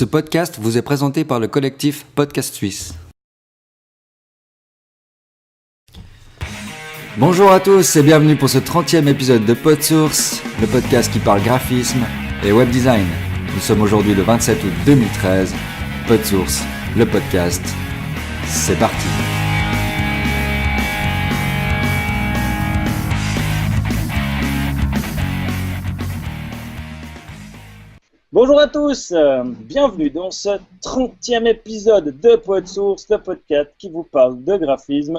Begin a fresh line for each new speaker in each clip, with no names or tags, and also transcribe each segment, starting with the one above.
Ce podcast vous est présenté par le collectif Podcast Suisse. Bonjour à tous et bienvenue pour ce 30e épisode de PodSource, le podcast qui parle graphisme et web design. Nous sommes aujourd'hui le 27 août 2013. PodSource, le podcast, c'est parti.
Bonjour à tous, bienvenue dans ce 30e épisode de PodSource, le podcast qui vous parle de graphisme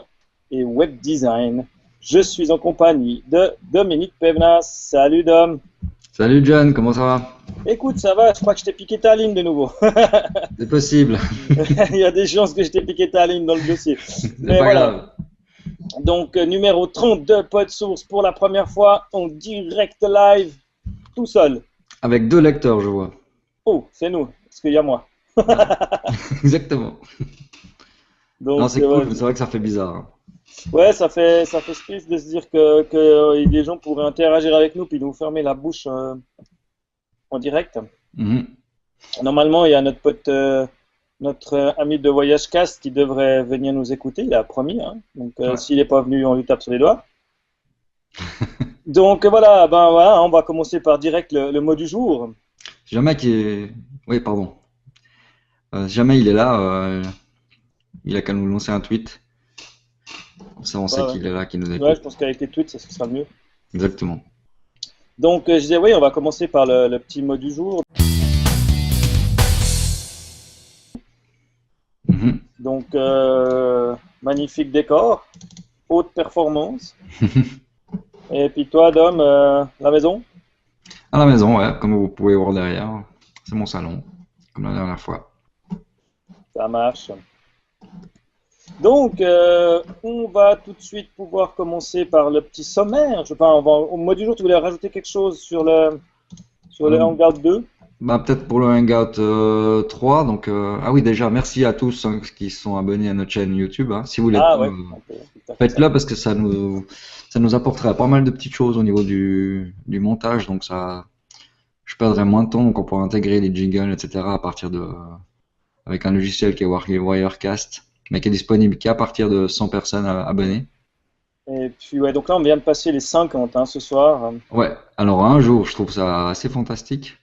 et web design. Je suis en compagnie de Dominique Pévenas. Salut Dom.
Salut John, comment ça va?
Écoute, ça va, je crois que je t'ai piqué ta ligne de nouveau.
C'est possible.
Il y a des chances que je t'ai piqué ta ligne dans le dossier.
C'est pas grave.
Donc, numéro 30 de PodSource pour la première fois en direct live, tout seul.
Avec 2 lecteurs, je vois.
Oh, c'est nous, parce qu'il y a moi.
Exactement.
Donc,
non, c'est cool, c'est vrai que ça fait bizarre. Hein.
Ouais, ça fait space de se dire que les gens pourraient interagir avec nous puis nous fermer la bouche en direct.
Mm-hmm.
Normalement, il y a notre pote, notre ami de VoyageCast qui devrait venir nous écouter, il a promis. Hein. Donc,
Ouais.
s'il n'est pas venu, on lui tape sur les doigts. Donc voilà, on va commencer par direct le mot du jour.
Si jamais Oui, pardon. Si jamais il est là, il a qu'à nous lancer un tweet. Comme ça, on sait
Ouais.
qu'il est là, qu'il nous écoute.
Ouais, je pense qu'avec les tweets, ça sera le mieux.
Exactement.
Donc, je disais, oui, on va commencer par le petit mot du jour.
Mhm.
Donc, magnifique décor, haute performance. Et puis toi, Dom, la maison?
À la maison, ouais, comme vous pouvez voir derrière, c'est mon salon, comme la dernière fois.
Ça marche. Donc, on va tout de suite pouvoir commencer par le petit sommaire. Je sais pas, au mot du jour, tu voulais rajouter quelque chose sur le Hangout 2?
Bah, peut-être pour le Hangout 3. Donc, ah oui, déjà, merci à tous qui sont abonnés à notre chaîne YouTube. Hein. Si vous l'êtes
Ah
pas,
ouais, on peut faire ça.
faites-le parce que ça nous apporterait pas mal de petites choses au niveau du montage. Donc, je perdrai moins de temps. Donc, on pourra intégrer les jingles, etc. avec un logiciel qui est Wirecast, mais qui est disponible qu'à partir de 100 personnes abonnées.
Et puis, ouais, donc là, on vient de passer les 50 hein, ce soir.
Ouais, alors un jour, je trouve ça assez fantastique.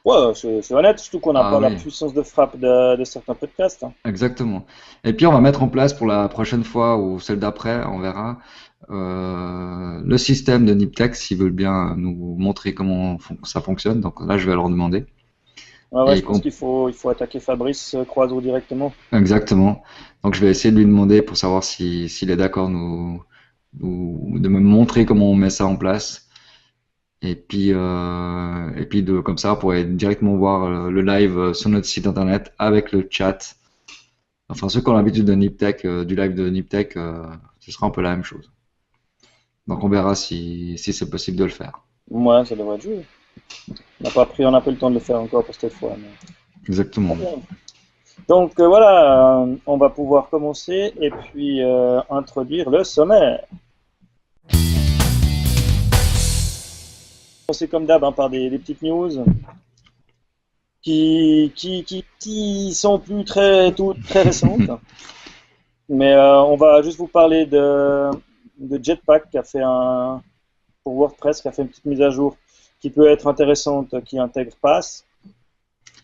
Ouais, c'est honnête, surtout qu'on n'a
Ah
pas la
oui.
puissance de frappe de certains podcasts. Hein.
Exactement. Et puis on va mettre en place pour la prochaine fois ou celle d'après, on verra, le système de Niptech s'ils veulent bien nous montrer comment ça fonctionne. Donc là, je vais leur demander.
Ouais,
Et
je pense qu'il faut attaquer Fabrice Croiseau directement.
Exactement. Donc je vais essayer de lui demander pour savoir s'il est d'accord de me montrer comment on met ça en place. Et puis comme ça, on pourrait directement voir le live sur notre site internet avec le chat. Enfin, ceux qui ont l'habitude de Niptech, du live de Niptech, ce sera un peu la même chose. Donc on verra si c'est possible de le faire.
Ouais, ça devrait être joué. On n'a pas eu le temps de le faire encore pour cette fois. Mais...
Exactement.
Très bien. Donc voilà, on va pouvoir commencer et puis introduire le sommaire. C'est comme d'hab hein, par des petites news qui sont plus toutes très récentes. Mais on va juste vous parler de Jetpack qui a fait pour WordPress, qui a fait une petite mise à jour qui peut être intéressante, qui intègre Pass.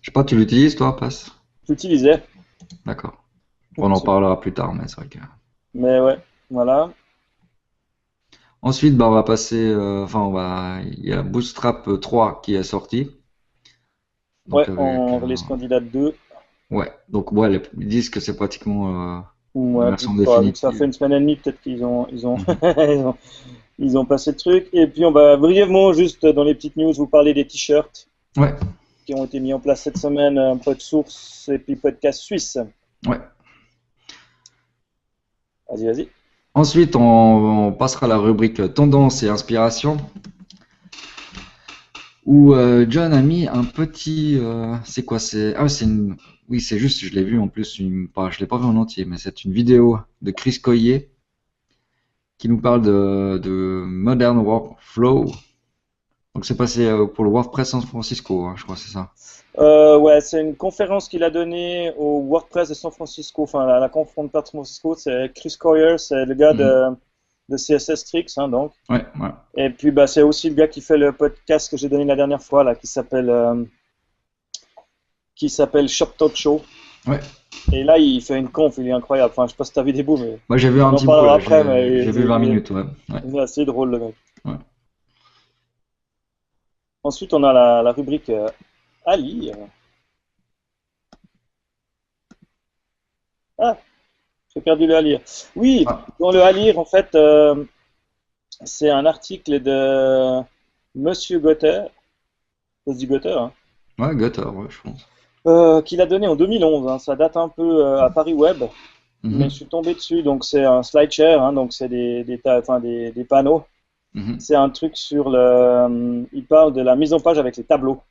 Je sais pas, tu l'utilises toi, Pass?
J'utilisais,
D'accord. On en parlera plus tard, mais c'est vrai que.
mais ouais, voilà.
Ensuite, bah, on va passer, il y a Bootstrap 3 qui est sorti. Donc
Ouais,
avec,
en release candidate 2.
ouais, donc ouais, ils disent que c'est pratiquement la
Ouais,
version
plus pas, vu que ça
définitive.
fait une semaine et demie, peut-être qu'ils ont, ils ont passé le truc. Et puis on va brièvement, juste dans les petites news, vous parler des t-shirts
Ouais,
qui ont été mis en place cette semaine, PodSource et puis Podcast Suisse.
ouais.
Vas-y.
Ensuite, on passera à la rubrique tendance et inspiration, où John a mis un petit, c'est quoi, oui, c'est juste, je l'ai vu en plus, je l'ai pas vu en entier, mais c'est une vidéo de Chris Coyier qui nous parle de Modern Workflow. Donc c'est passé pour le WordPress San Francisco, hein, je crois, c'est ça.
Ouais, c'est une conférence qu'il a donnée au WordPress de San Francisco, enfin la conférence de San Francisco, c'est Chris Coyier, c'est le gars
Mhm.
de CSS Tricks, hein, donc.
Ouais, ouais.
Et puis bah, c'est aussi le gars qui fait le podcast que j'ai donné la dernière fois, là, qui s'appelle Shop Talk Show.
Ouais.
Et là, il fait une conf, il est incroyable. Enfin, je sais pas si t'as vu des bouts, mais
Moi j'ai vu un
on en
petit bout
parlera
là,
après,
j'ai vu 20 minutes, ouais. Ouais,
il est assez drôle, le mec.
ouais.
Ensuite, on a la rubrique Ali. Ah, j'ai perdu le à lire. Oui,
Ah,
dans le à lire, en fait, c'est un article de Monsieur Goethe, ça se dit Goethe, hein,
ouais, Gutter, ouais, je pense.
qu'il a donné en 2011, hein. Ça date un peu à Paris Web, mais je
Mhm,
suis tombé dessus. Donc c'est un SlideShare, hein, donc c'est enfin, des panneaux.
mhm.
C'est un truc sur il parle de la mise en page avec les tableaux,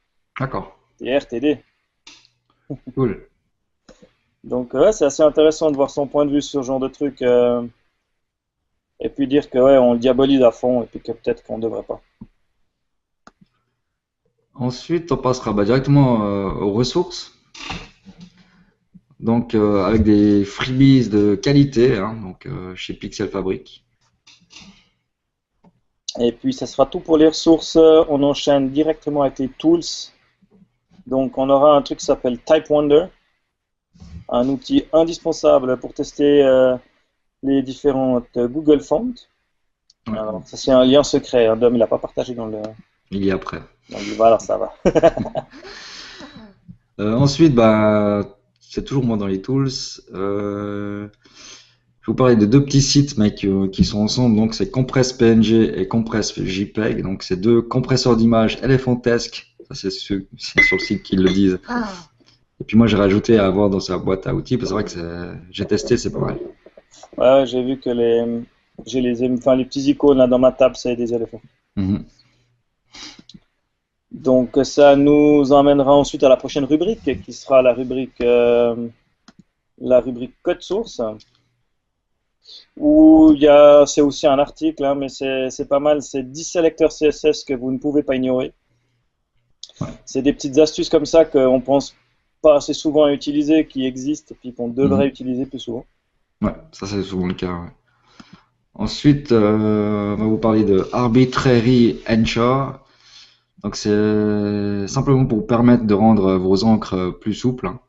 D'accord,
des RTD.
cool.
Donc ouais, c'est assez intéressant de voir son point de vue sur ce genre de truc, et puis dire que ouais, on le diabolise à fond, et puis que peut-être qu'on devrait pas.
Ensuite, on passera bah, directement aux ressources. Donc avec des freebies de qualité, hein, donc chez Pixel Fabric.
Et puis ça sera tout pour les ressources. On enchaîne directement avec les tools. Donc on aura un truc qui s'appelle Type Wonder, un outil indispensable pour tester les différentes Google Fonts.
Ouais,
Alors ça c'est un lien secret, hein, Dom il n'a pas partagé
il y a après.
dans le livre, alors ça va.
Ensuite, bah, c'est toujours moi dans les tools. Je vais vous parler de deux petits sites mais qui sont ensemble. Donc, c'est Compress PNG et Compress JPEG. Donc, c'est deux compresseurs d'images éléphantesques. Ça, c'est sur le site qu'ils le disent. Et puis, moi, j'ai rajouté à avoir dans sa boîte à outils. Parce que c'est vrai que j'ai testé, c'est pas mal.
Ouais, j'ai vu que j'ai enfin, les petits icônes là dans ma table, c'est des éléphants.
Mhm.
Donc ça nous emmènera ensuite à la prochaine rubrique, qui sera la rubrique code source, où c'est aussi un article, hein, mais c'est pas mal, c'est 10 sélecteurs CSS que vous ne pouvez pas ignorer.
Ouais.
C'est des petites astuces comme ça qu'on pense pas assez souvent à utiliser, qui existent, et puis qu'on devrait
Mhm.
utiliser plus souvent.
Ouais, ça, c'est souvent le cas. Ouais. Ensuite, on va vous parler de Arbitrary Ensure. Donc, c'est simplement pour vous permettre de rendre vos encres plus souples, hein.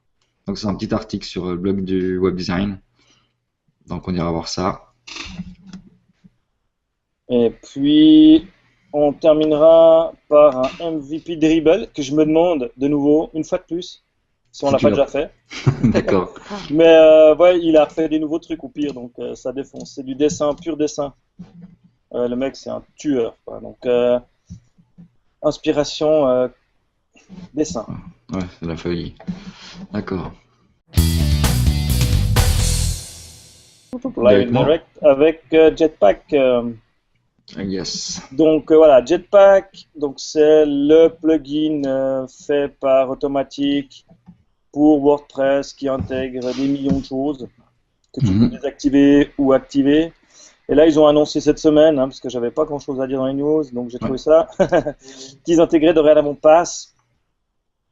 Donc, c'est un petit article sur le blog du web design. Donc, on ira voir ça.
Et puis, on terminera par un MVP Dribble, que je me demande, de nouveau, une fois de plus, si on
Si
l'a
tu
pas
l'as.
déjà fait.
D'accord.
Mais ouais, il a fait des nouveaux trucs au pire, donc ça défonce. C'est du dessin, pur dessin. Le mec, c'est un tueur, quoi. Donc, inspiration, dessin.
Ouais, c'est la feuille. D'accord.
Live and
Directement.
direct avec Jetpack.
Yes.
Donc voilà, Jetpack, donc c'est le plugin fait par Automatic pour WordPress qui intègre des millions de choses que tu peux
Mhm.
désactiver ou activer. Et là, ils ont annoncé cette semaine, hein, parce que j'avais pas grand-chose à dire dans les news, donc j'ai
Ouais.
trouvé ça, qu'ils intégraient dorénavant Pass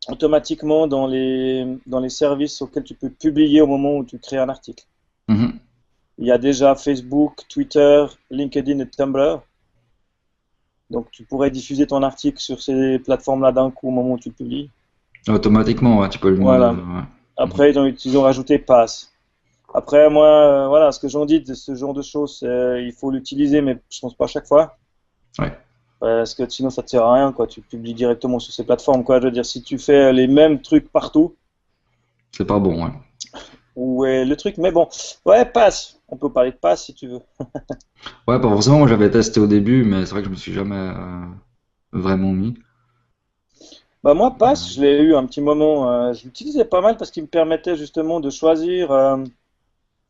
automatiquement dans les services auxquels tu peux publier au moment où tu crées un article.
Mhm.
Il y a déjà Facebook, Twitter, LinkedIn et Tumblr. Donc tu pourrais diffuser ton article sur ces plateformes-là d'un coup au moment où tu le publies.
Automatiquement, ouais, tu peux le.
Voilà.
Ouais. Mhm.
Après, ils ont rajouté Pass. Après, moi, voilà, ce que j'en dis de ce genre de choses, c'est il faut l'utiliser, mais je pense pas à chaque fois.
Ouais.
Parce que sinon, ça te sert à rien, quoi. Tu publies directement sur ces plateformes, quoi. Je veux dire, si tu fais les mêmes trucs partout,
C'est pas bon, ouais.
ouais, le truc, mais bon, ouais, Pass. On peut parler de Pass si tu veux.
Ouais, pas forcément. Moi, j'avais testé au début, mais c'est vrai que je me suis jamais vraiment mis.
Bah moi, Pass, je l'ai eu un petit moment. Je l'utilisais pas mal parce qu'il me permettait justement de choisir,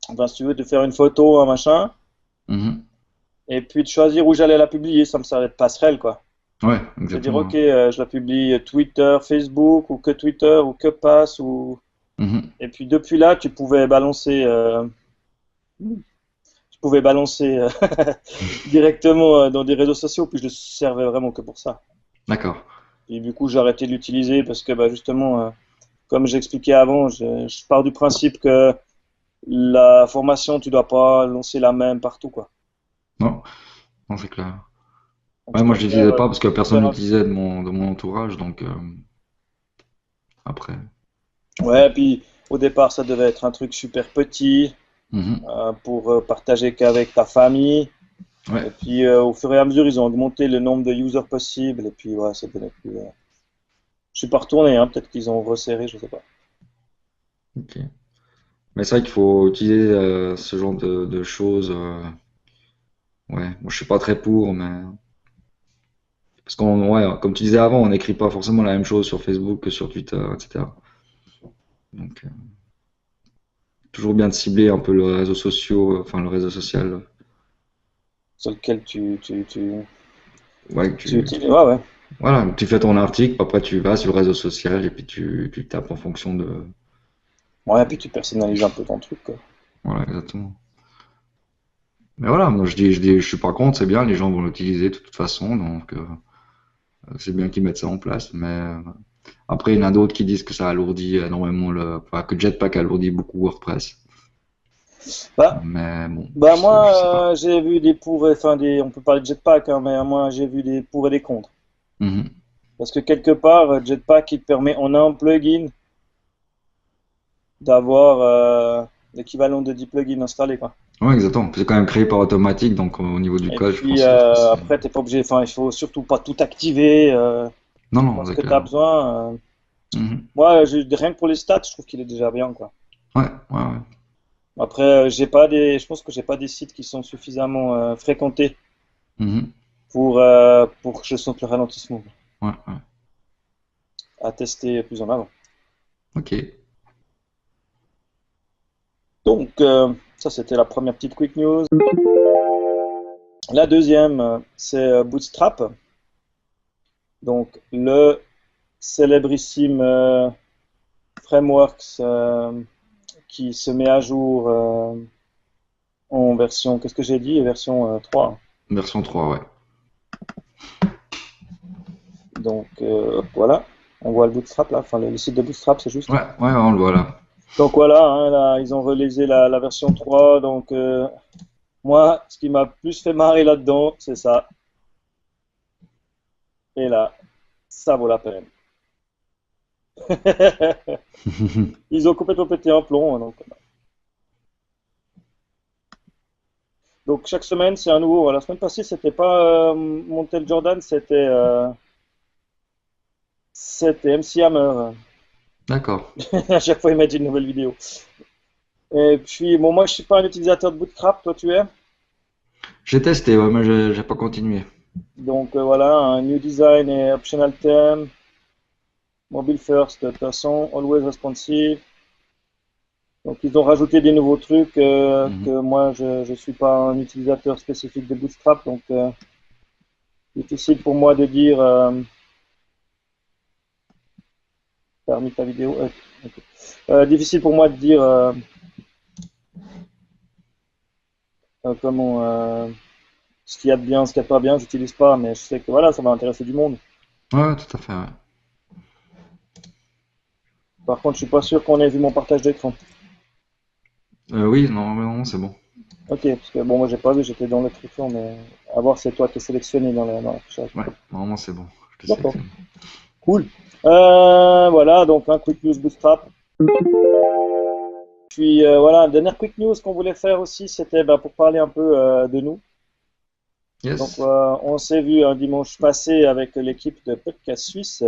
enfin, si tu veux, de faire une photo, un machin,
Mhm.
et puis de choisir où j'allais la publier. Ça me servait de passerelle, quoi.
Ouais,
De dire, ok,
exactement.
je la publie Twitter, Facebook, ou que Pass, ou...
Mhm.
Et puis depuis là, tu pouvais balancer directement dans des réseaux sociaux, puis je le servais vraiment que pour ça.
D'accord.
Et du coup, j'ai arrêté de l'utiliser parce que bah, justement, comme j'expliquais avant, je pars du principe que la formation, tu dois pas lancer la même partout, quoi.
Non, non, c'est clair.
Donc,
Ouais,
je
moi, je
préfère
l'utilisais pas parce que personne
faire un...
l'utilisait de mon entourage, donc après.
Ouais, puis au départ, ça devait être un truc super petit
Mhm.
pour partager qu'avec ta famille.
Ouais,
Et puis, au fur et à mesure, ils ont augmenté le nombre de users possibles. Et puis, ouais, ça devenait plus... Je suis pas retourné, hein. Peut-être qu'ils ont resserré, je sais pas.
ok. Mais c'est vrai qu'il faut utiliser ce genre de choses. Ouais, moi, je suis pas très pour, mais parce qu'on, ouais, comme tu disais avant, on n'écrit pas forcément la même chose sur Facebook que sur Twitter, etc. Donc, toujours bien de cibler un peu le réseau social, enfin le réseau social.
Sur lequel
Ouais,
tu utilises. Ouais, ouais.
voilà, tu fais ton article, après tu vas sur le réseau social et puis tu tapes en fonction de.
Ouais, puis tu personnalises un peu ton truc, quoi.
Voilà, exactement. Mais voilà, moi je suis pas contre, c'est bien, les gens vont l'utiliser de toute façon, donc c'est bien qu'ils mettent ça en place. Mais après, il y en a d'autres qui disent que ça alourdit énormément enfin, que Jetpack alourdit beaucoup WordPress.
Bah,
Mais bon,
bah
je sais pas.
moi, j'ai vu des pour, enfin des, on peut parler de Jetpack, hein, mais moi j'ai vu des pour et des contre.
Mhm.
Parce que quelque part, Jetpack, il te permet, on a un plugin d'avoir l'équivalent de 10 plugins installés, quoi.
Ouais, exactement. C'est quand même créé par automatique, donc au niveau du
Et
code,
puis
je pense que c'est.
après, t'es pas obligé, enfin, il faut surtout pas tout activer.
Non,
Tu
non,
prends ce
c'est
que tu as
clair.
besoin.
Mhm.
Moi, rien que pour les stats, je trouve qu'il est déjà bien, quoi.
Ouais, ouais, ouais.
Après, je pense que j'ai pas des sites qui sont suffisamment fréquentés
Mhm.
pour que je sente le ralentissement
Ouais, ouais.
à tester plus en avant.
Ok.
Donc, ça, c'était la première petite quick news. La deuxième, c'est Bootstrap. Donc, le célébrissime framework qui se met à jour en version, qu'est-ce que j'ai dit? Version 3.
Version 3, ouais.
Donc, voilà. On voit le Bootstrap là. Enfin, le site de Bootstrap, c'est juste.
Ouais, ouais, on le voit là.
Donc voilà, hein, là, ils ont relisé la version 3. Donc, moi, ce qui m'a plus fait marrer là-dedans, c'est ça. Et là, ça vaut la peine. Ils ont complètement pété un plomb, hein, donc chaque semaine, c'est un nouveau. La semaine passée, c'était pas Montel Jordan, c'était MC Hammer.
D'accord.
À chaque fois, il met une nouvelle vidéo. Et puis, bon, moi, je suis pas un utilisateur de Bootstrap, toi, tu es.
J'ai testé, ouais, mais j'ai pas continué.
Donc voilà, un new design et optional theme, mobile first, de toute façon, always responsive. Donc ils ont rajouté des nouveaux trucs que
Mhm.
moi je suis pas un utilisateur spécifique de Bootstrap, donc difficile pour moi de dire parmi ta vidéo. Ok. Difficile pour moi de dire comment ce qu'il y a de bien, ce qu'il y a de pas bien. J'utilise pas, mais je sais que voilà, ça va intéresser du monde.
Ouais, tout à fait, ouais.
Par contre, je suis pas sûr qu'on ait vu mon partage d'écran.
Oui, non, non, c'est bon.
Ok, parce que bon, moi j'ai pas vu, j'étais dans l'autre écran, mais à voir, c'est toi qui es sélectionné dans l'affichage.
Ouais, normalement c'est bon. Je te
D'accord,
sélectionne.
cool. Voilà, donc un quick news Bootstrap. Puis voilà, dernière quick news qu'on voulait faire aussi, c'était bah, pour parler un peu de nous. Donc
Yes.
on s'est vu un dimanche passé avec l'équipe de Podcast Suisse.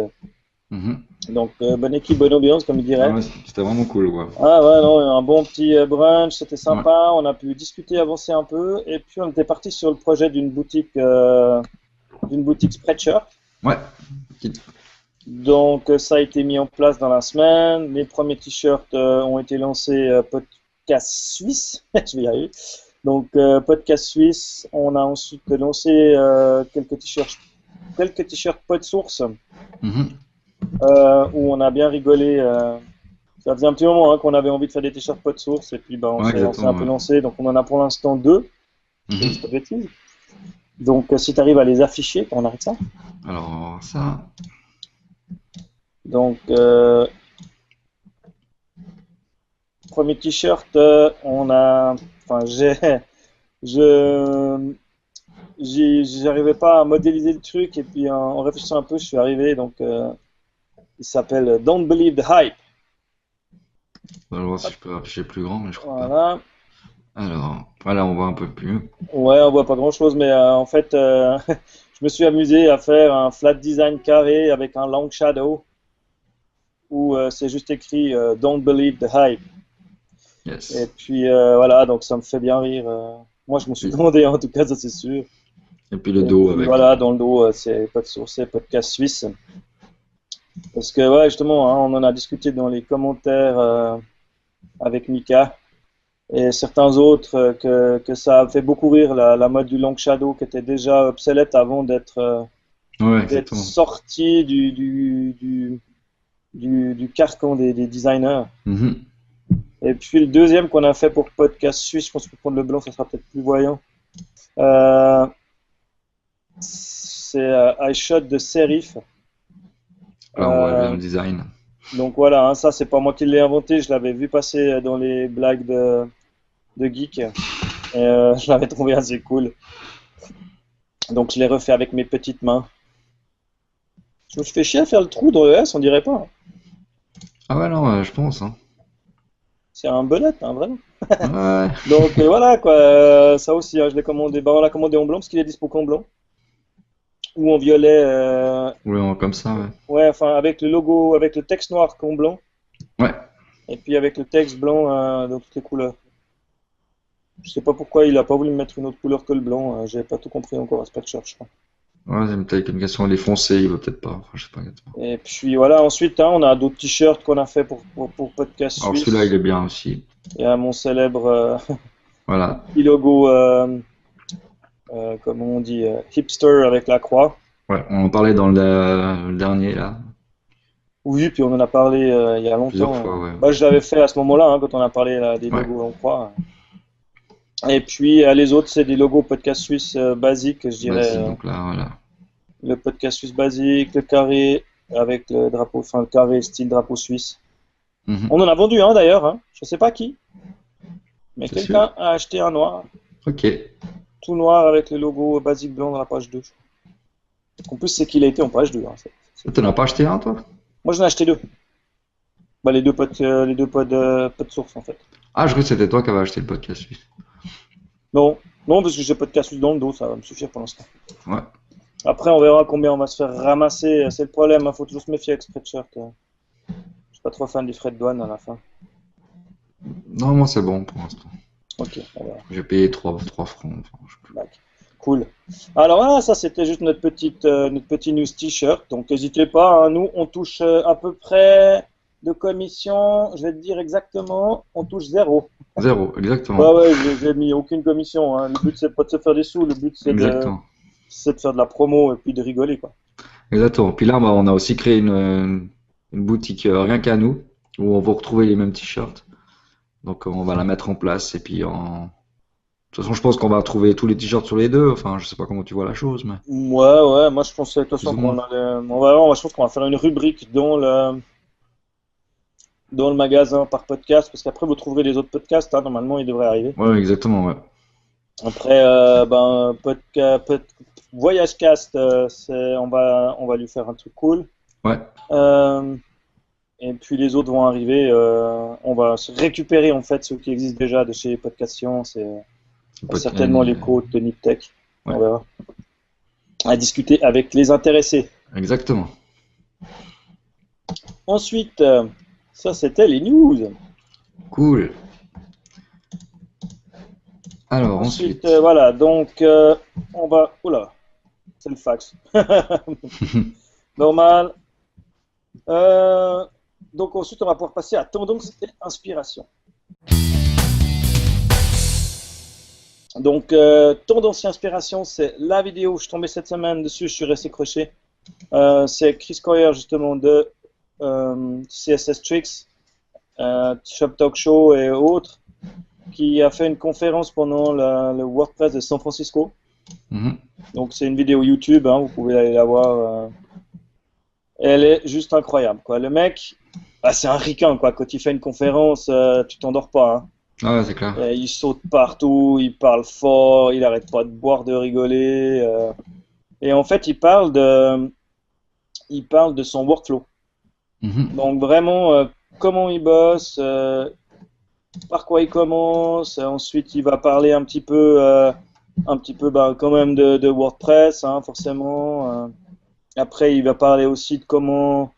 Mhm.
Donc bonne équipe, bonne ambiance, comme il
Ah
dirait.
ouais, c'était vraiment cool, ouais.
Ah ouais, non, un bon petit brunch, c'était
Ouais.
sympa. On a pu discuter, avancer un peu, et puis on était parti sur le projet d'une boutique Spreadshirt.
Ouais. Petite-
Donc ça a été mis en place dans la semaine. Les premiers t-shirts ont été lancés Podcast Suisse. Je vais y arriver. Donc Podcast Suisse. On a ensuite lancé quelques t-shirts PodSource
Mhm.
où on a bien rigolé. Ça faisait un petit moment hein, qu'on avait envie de faire des t-shirts PodSource et puis ben,
Ouais,
on s'est un
exactement,
peu
ouais.
lancé. Donc on en a pour l'instant deux, si je dis
Mhm.
pas de bêtises. Donc, si tu arrives à les afficher, on arrête ça.
Alors, ça.
Donc, premier t-shirt, on a, enfin, je, j'arrivais pas à modéliser le truc et puis en réfléchissant un peu, je suis arrivé. Donc, il s'appelle Don't Believe the Hype.
On va voir si je peux afficher plus grand, mais je crois pas.
Voilà.
Alors, voilà, on voit un peu plus.
Ouais, on voit pas grand-chose, mais en fait, je me suis amusé à faire un flat design carré avec un long shadow où c'est juste écrit Don't Believe the Hype. Et
Yes.
puis voilà, donc ça me fait bien rire. Moi, je m'en suis
Puis-
demandé en tout cas, ça c'est sûr.
Et puis le
Et
dos
puis
avec.
voilà, dans le dos, c'est pas de source, c'est podcast suisse. Parce que ouais, justement, hein, on en a discuté dans les commentaires avec Mika et certains autres que ça a fait beaucoup rire la mode du long shadow qui était déjà obsolète avant
Ouais,
d'être
exactement.
sorti du carcan des designers.
Mhm.
Et puis le deuxième qu'on a fait pour podcast suisse, je pense que pour prendre le blanc, ça sera peut-être plus voyant. Euh, c'est I Shot de Serif.
Là, on voit bien
Euh,
le design.
donc voilà, hein, ça c'est pas moi qui l'ai inventé, je l'avais vu passer dans les blagues de geek et je l'avais trouvé assez cool. Donc je l'ai refait avec mes petites mains. Je me suis fait chier à faire le trou dans le S, on dirait pas, hein.
Ah ouais, non, je pense, hein.
C'est un bonnet, hein, vraiment.
Ouais.
Donc voilà quoi, ça aussi, hein, je l'ai commandé. Bah, on l'a commandé en blanc parce qu'il est dispo qu'en blanc ou en violet.
Ouais, comme ça, ouais.
Ouais, enfin avec le logo, avec le texte noir qu'en blanc
Ouais.
et puis avec le texte blanc dans toutes les couleurs. Je sais pas pourquoi il a pas voulu me mettre une autre couleur que le blanc. J'ai pas tout compris encore à Spreadshirt, je crois.
Ouais, c'est peut-être une question, elle est foncée, il veut peut-être pas. Enfin, je sais pas exactement.
Et puis voilà, ensuite, hein, on a d'autres t-shirts qu'on a fait pour Podcast
Alors celui-là, il
Suisse.
est bien aussi.
Il y a mon célèbre
Voilà.
petit logo, comment on dit, hipster avec la croix.
Ouais, on en parlait dans le dernier, là.
Oui, puis on en a parlé il y a
Plusieurs
longtemps.
fois, ouais.
Bah, je l'avais fait à ce moment-là, hein, quand on a parlé là, des
Ouais.
logos en croix. Et puis les autres, c'est des logos Podcast Suisse basiques, je dirais.
Basique, donc là, voilà.
Le Podcast Suisse basique, le carré avec le drapeau, enfin le carré style drapeau suisse.
Mhm.
On en a vendu un d'ailleurs, hein. Je sais pas qui, mais
C'est sûr?
quelqu'un a acheté un noir,
Ok.
tout noir avec le logo basique blanc dans la page 2. En plus, c'est qu'il a été en page 2, hein.
T'en as pas acheté un, toi?
Moi, j'en ai acheté deux. Bah, les deux pods source en fait.
Ah, je croyais que c'était toi qui avais acheté le podcast suisse.
Non, non, parce que j'ai pas de casse dans le dos, ça va me suffire pour l'instant.
Ouais.
Après, on verra combien on va se faire ramasser. C'est le problème, il faut toujours se méfier avec Spreadshirt. Je suis pas trop fan des frais de douane à la fin.
Non, moi, c'est bon pour l'instant.
Ok, on verra.
J'ai payé 3 francs. Enfin, je sais plus.
Bac. Cool. Alors voilà, ça c'était juste notre petit news t-shirt. Donc n'hésitez pas, hein, nous on touche à peu près de commission, je vais te dire exactement, on touche zéro.
Zéro, exactement.
Ouais, ouais, j'ai mis aucune commission, hein. Le but c'est pas de se faire des sous, le but
Exactement.
c'est de faire de la promo et puis de rigoler quoi.
Exactement. Puis là, bah, on a aussi créé une boutique rien qu'à nous, où on va retrouver les mêmes t-shirts. Donc on va la mettre en place et puis de toute façon, je pense qu'on va trouver tous les t-shirts sur les deux. Enfin, je sais pas comment tu vois la chose, mais
Ouais, ouais, moi je pensais de toute
plus
façon
ou moins.
je pense qu'on va faire une rubrique dans le magasin par podcast, parce qu'après vous trouverez les autres podcasts, hein, normalement ils devraient arriver.
Ouais, exactement, ouais.
Après, Voyage Cast, on va lui faire un truc cool.
Ouais,
Euh, et puis les autres vont arriver. On va se récupérer en fait ceux qui existent déjà de chez Podcast Science et certainement les codes de Niptech.
Ouais.
On verra. À discuter avec les intéressés.
exactement.
Ensuite, ça c'était les news.
Cool. Alors
Ensuite,
ensuite,
voilà, donc on va. Oula, c'est le fax. Normal. Donc ensuite, on va pouvoir passer à tendance et inspiration. Donc, tendance et inspiration, c'est la vidéo. Je suis tombé cette semaine dessus, je suis resté croché. C'est Chris Coyer, justement, de CSS Tricks, Shop Talk Show et autres, qui a fait une conférence pendant le WordPress de San Francisco.
mhm.
Donc c'est une vidéo YouTube, hein, vous pouvez aller la voir. Elle est juste incroyable, quoi. Le mec, ah, c'est un ricain, quoi. Quand il fait une conférence, tu t'endors pas, hein.
Ah ouais, c'est clair.
Il saute partout, il parle fort, il arrête pas de boire, de rigoler. Et en fait, il parle de son workflow.
Mhm.
Donc vraiment, comment il bosse, par quoi il commence. Ensuite, il va parler un petit peu, bah, quand même de WordPress, hein, forcément. Après, il va parler aussi de comment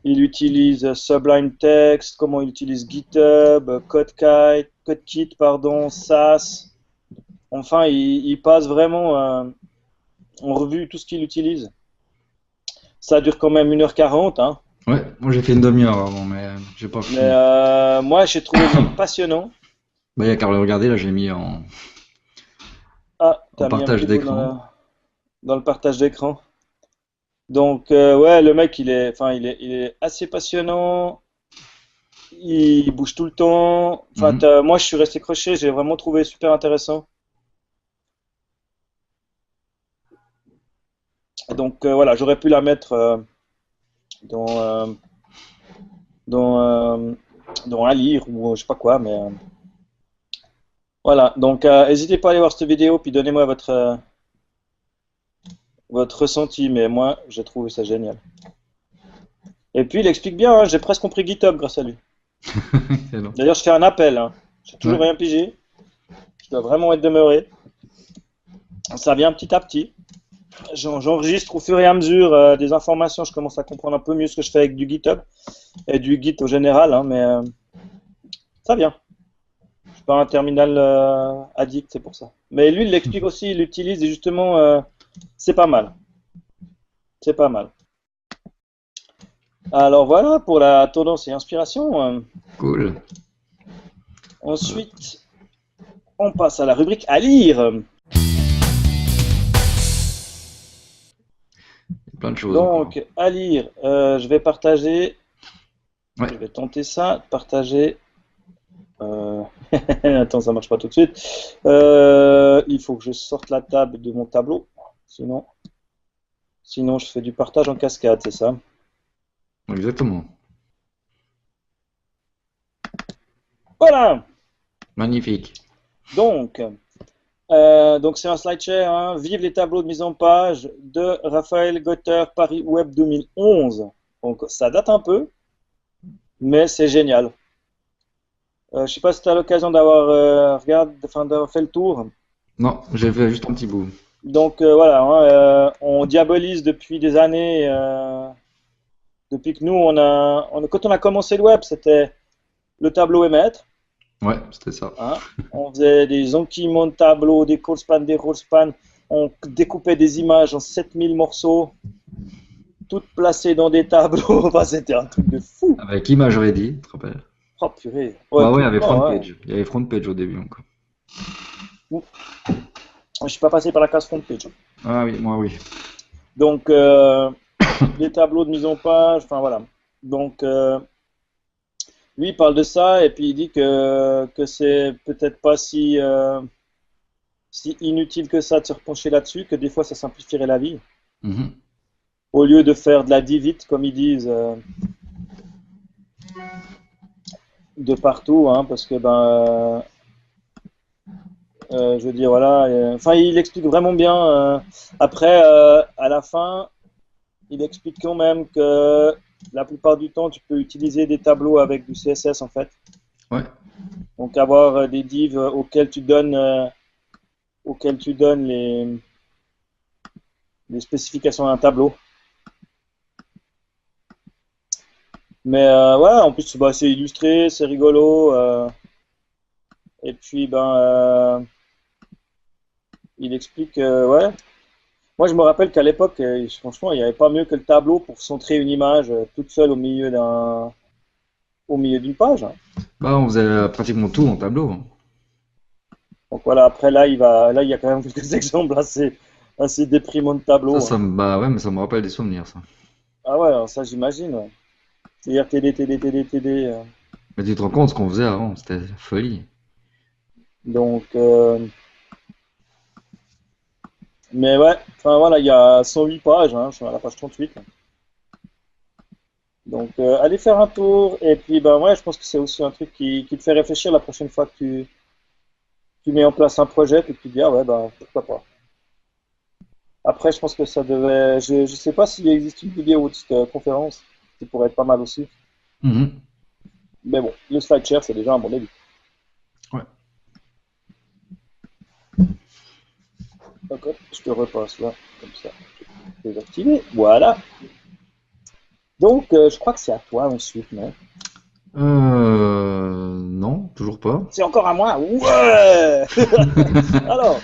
il utilise Sublime Text, comment il utilise GitHub, CodeKit, pardon, SAS. Enfin, il passe vraiment en revue tout ce qu'il utilise. Ça dure quand même 1h40, hein.
Ouais, moi j'ai fait une demi-heure avant, mais j'ai pas
Mais
fini.
moi, j'ai trouvé ça passionnant.
Bah, il y a qu'à le regarder, là j'ai mis
Ah,
en
t'as mis un
partage
petit bout
d'écran.
dans le partage d'écran. Donc, ouais, le mec, enfin, il est assez passionnant. Il bouge tout le temps. Enfin,
Mhm.
moi, je suis resté croché. J'ai vraiment trouvé super intéressant. Donc, voilà, j'aurais pu la mettre dans, dans, dans un lire ou je sais pas quoi, mais voilà. Donc, n'hésitez pas à aller voir cette vidéo, puis donnez-moi votre ressenti. Mais moi, j'ai trouvé ça génial. Et puis, il explique bien, hein, j'ai presque compris GitHub grâce à lui.
Excellent.
D'ailleurs, je fais un appel, hein. J'ai toujours
Ouais.
rien pigé. Je dois vraiment être demeuré. Ça vient petit à petit. J'enregistre au fur et à mesure des informations. Je commence à comprendre un peu mieux ce que je fais avec du GitHub et du Git au général, hein, mais ça vient. Je suis pas un terminal addict, c'est pour ça. Mais lui, il l'explique aussi, il l'utilise et justement, c'est pas mal. C'est pas mal. Alors voilà pour la tendance et inspiration.
Cool.
Ensuite, on passe à la rubrique à lire.
Plein de choses encore.
Donc, à lire, je vais partager,
Ouais.
je vais tenter ça, partager. Euh, Attends, ça marche pas tout de suite. Il faut que je sorte la table de mon tableau. Sinon, sinon je fais du partage en cascade, c'est ça?
Exactement.
Voilà!
Magnifique.
Donc, donc c'est un slideshare, hein. Vive les tableaux de mise en page de Raphaël Gotter, Paris Web 2011. Donc, ça date un peu, mais c'est génial. Je sais pas si tu as l'occasion d'avoir enfin, d'avoir fait le tour.
Non, j'ai fait juste un petit bout.
Donc voilà, hein, on diabolise depuis des années. Depuis que nous, quand on a commencé le web, c'était le tableau émettre,
Ouais, c'était ça.
hein. On faisait des enquillements de tableaux, des call spans, des roll spans. On découpait des images en 7000 morceaux, toutes placées dans des tableaux. Enfin, c'était un truc de fou.
Avec Image Ready, tu te rappelles?
Oh purée. Ouais,
Bah ouais, il y avait
complètement, ouais.
Frontpage. Il y avait Frontpage au début encore.
Je suis pas passé par la case front page.
Ah oui, moi oui.
Donc, les tableaux de mise en page, enfin voilà. Donc, lui, il parle de ça et puis il dit que c'est peut-être pas si inutile que ça de se repencher là-dessus, que des fois ça simplifierait la vie.
Mhm.
Au lieu de faire de la divite, comme ils disent, de partout, hein, parce que je veux dire, voilà. Enfin, il explique vraiment bien. Après, à la fin, il explique quand même que la plupart du temps, tu peux utiliser des tableaux avec du CSS en fait.
Ouais.
Donc avoir des divs auxquels tu donnes les spécifications d'un tableau. Mais voilà, en plus, bah, c'est illustré, c'est rigolo. Et puis, il explique, ouais. Moi, je me rappelle qu'à l'époque, franchement, il n'y avait pas mieux que le tableau pour centrer une image toute seule au milieu d'une page, hein.
Bah on faisait pratiquement tout en tableau, hein.
Donc voilà, après là, il y a quand même quelques exemples assez déprimants de
Ça,
tableaux, hein.
bah ouais, mais ça me rappelle des souvenirs, ça.
Ah ouais, alors ça, j'imagine, ouais. C'est-à-dire TD, TD, TD, TD.
Mais tu te rends compte ce qu'on faisait avant, c'était folie.
Donc, Mais ouais, enfin voilà, il y a 108 pages, hein, je suis à la page 38. Donc allez faire un tour et puis ben ouais, je pense que c'est aussi un truc qui te fait réfléchir la prochaine fois que tu mets en place un projet puis que tu te dis ah ouais ben pourquoi pas. Après je pense que ça devait, je sais pas s'il existe une vidéo de cette conférence qui pourrait être pas mal aussi.
Mhm.
Mais bon, le SlideShare c'est déjà un bon début.
Ouais.
Donc hop, je te repasse là comme ça, désactivé. Voilà. Donc je crois que c'est à toi ensuite, non?
Non, toujours pas.
C'est encore à moi. Ouais. Alors.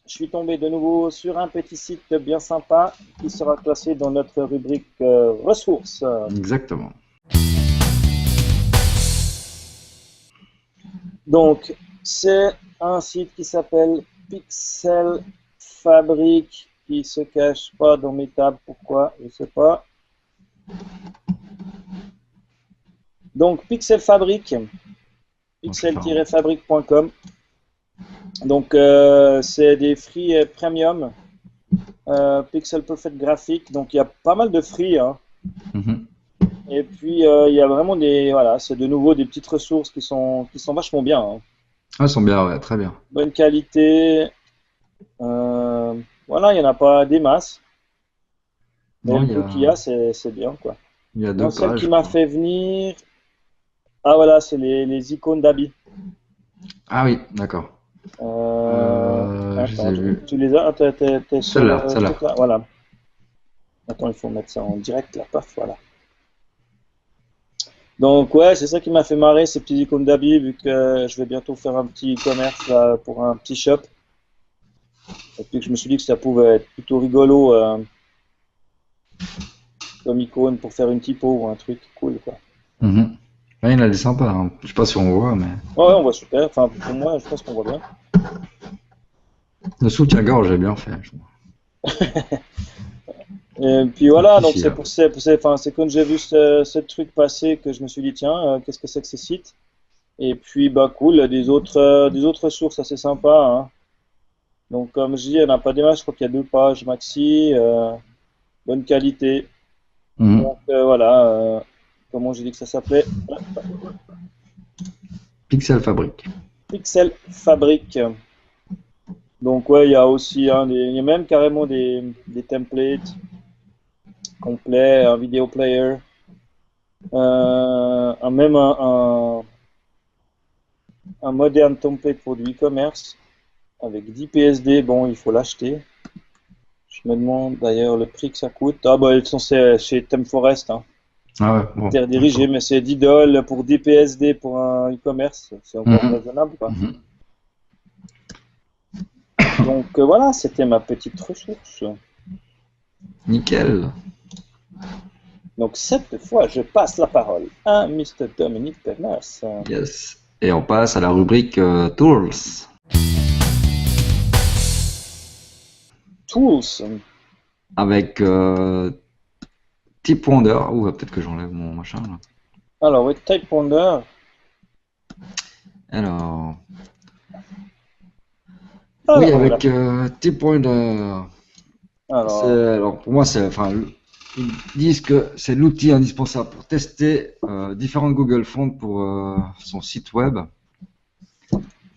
Je suis tombé de nouveau sur un petit site bien sympa qui sera classé dans notre rubrique ressources.
Exactement.
Donc, c'est un site qui s'appelle Pixel Fabric qui se cache pas dans mes tables. Pourquoi? Je sais pas. Donc, Pixel Fabric,
Bon, je vais faire un-
pixel-fabric.com. Donc, c'est des free et premium. Pixel Perfect Graphic. Donc, il y a pas mal de free, hein.
Mhm.
Et puis, il y a vraiment des, voilà, c'est de nouveau des petites ressources qui sont vachement bien, hein.
Ah, ils sont bien, ouais, très bien.
Bonne qualité. euh, voilà, il n'y en a pas des masses. Mais
Non,
le peu qu'il y a, c'est bien, quoi.
il y a
Non,
deux
celle
pages,
qui
je
m'a
crois.
fait venir. Ah, voilà, c'est les icônes d'habits.
Ah oui, d'accord. Je les
Attends,
ai vus.
tu les as? Ah, t'es sur
Celle-là,
le
celle-là.
truc là? Voilà. Attends, il faut mettre ça en direct là, paf, voilà. Donc, ouais, c'est ça qui m'a fait marrer, ces petits icônes d'habits, vu que je vais bientôt faire un petit e-commerce là, pour un petit shop. Et puis que je me suis dit que ça pouvait être plutôt rigolo comme icône pour faire une typo ou un truc cool, quoi.
Mhm. Ouais, il a des sympas, hein. Je sais pas si on voit, mais
Ouais, ouais, on voit super. Enfin, pour moi, je pense qu'on voit bien.
le soutien-gorge est bien fait, je trouve.
Et puis voilà, donc c'est
Simplifiable.
pour enfin, c'est quand j'ai vu ce truc passer que je me suis dit, tiens, qu'est-ce que c'est que ces sites? Et puis, bah, cool, des autres ressources assez sympas, hein. Donc, comme je dis, il n'y en a pas des masses, je crois qu'il y a deux pages maxi, bonne qualité.
Mhm.
Donc, voilà, comment j'ai dit que ça s'appelait?
Pixel Fabric.
Pixel Fabric. Donc ouais, il y a aussi il y a même carrément des templates complets, un vidéo player, même un moderne template pour du e-commerce avec 10 PSD. Bon, il faut l'acheter. Je me demande d'ailleurs le prix que ça coûte. Ah bah ils sont chez ThemeForest, hein.
Ah ouais, bon,
Interdirigé,
d'accord.
mais c'est 10 dollars pour 10 PSD pour un e-commerce. C'est encore
Mhm.
raisonnable, quoi.
Mhm.
Donc voilà, c'était ma petite ressource.
Nickel.
Donc cette fois, je passe la parole à Mr. Dominique Pernas.
Yes. Et on passe à la rubrique Tools.
Tools.
Avec Tip Wonder. Ouh, peut-être que j'enlève mon machin là.
Alors, oui, Type Wonder.
Alors, oui,
Alors, oula.
avec Tip Wonder.
Alors,
Alors pour moi, enfin, ils disent que c'est l'outil indispensable pour tester différentes Google Fonts pour son site web.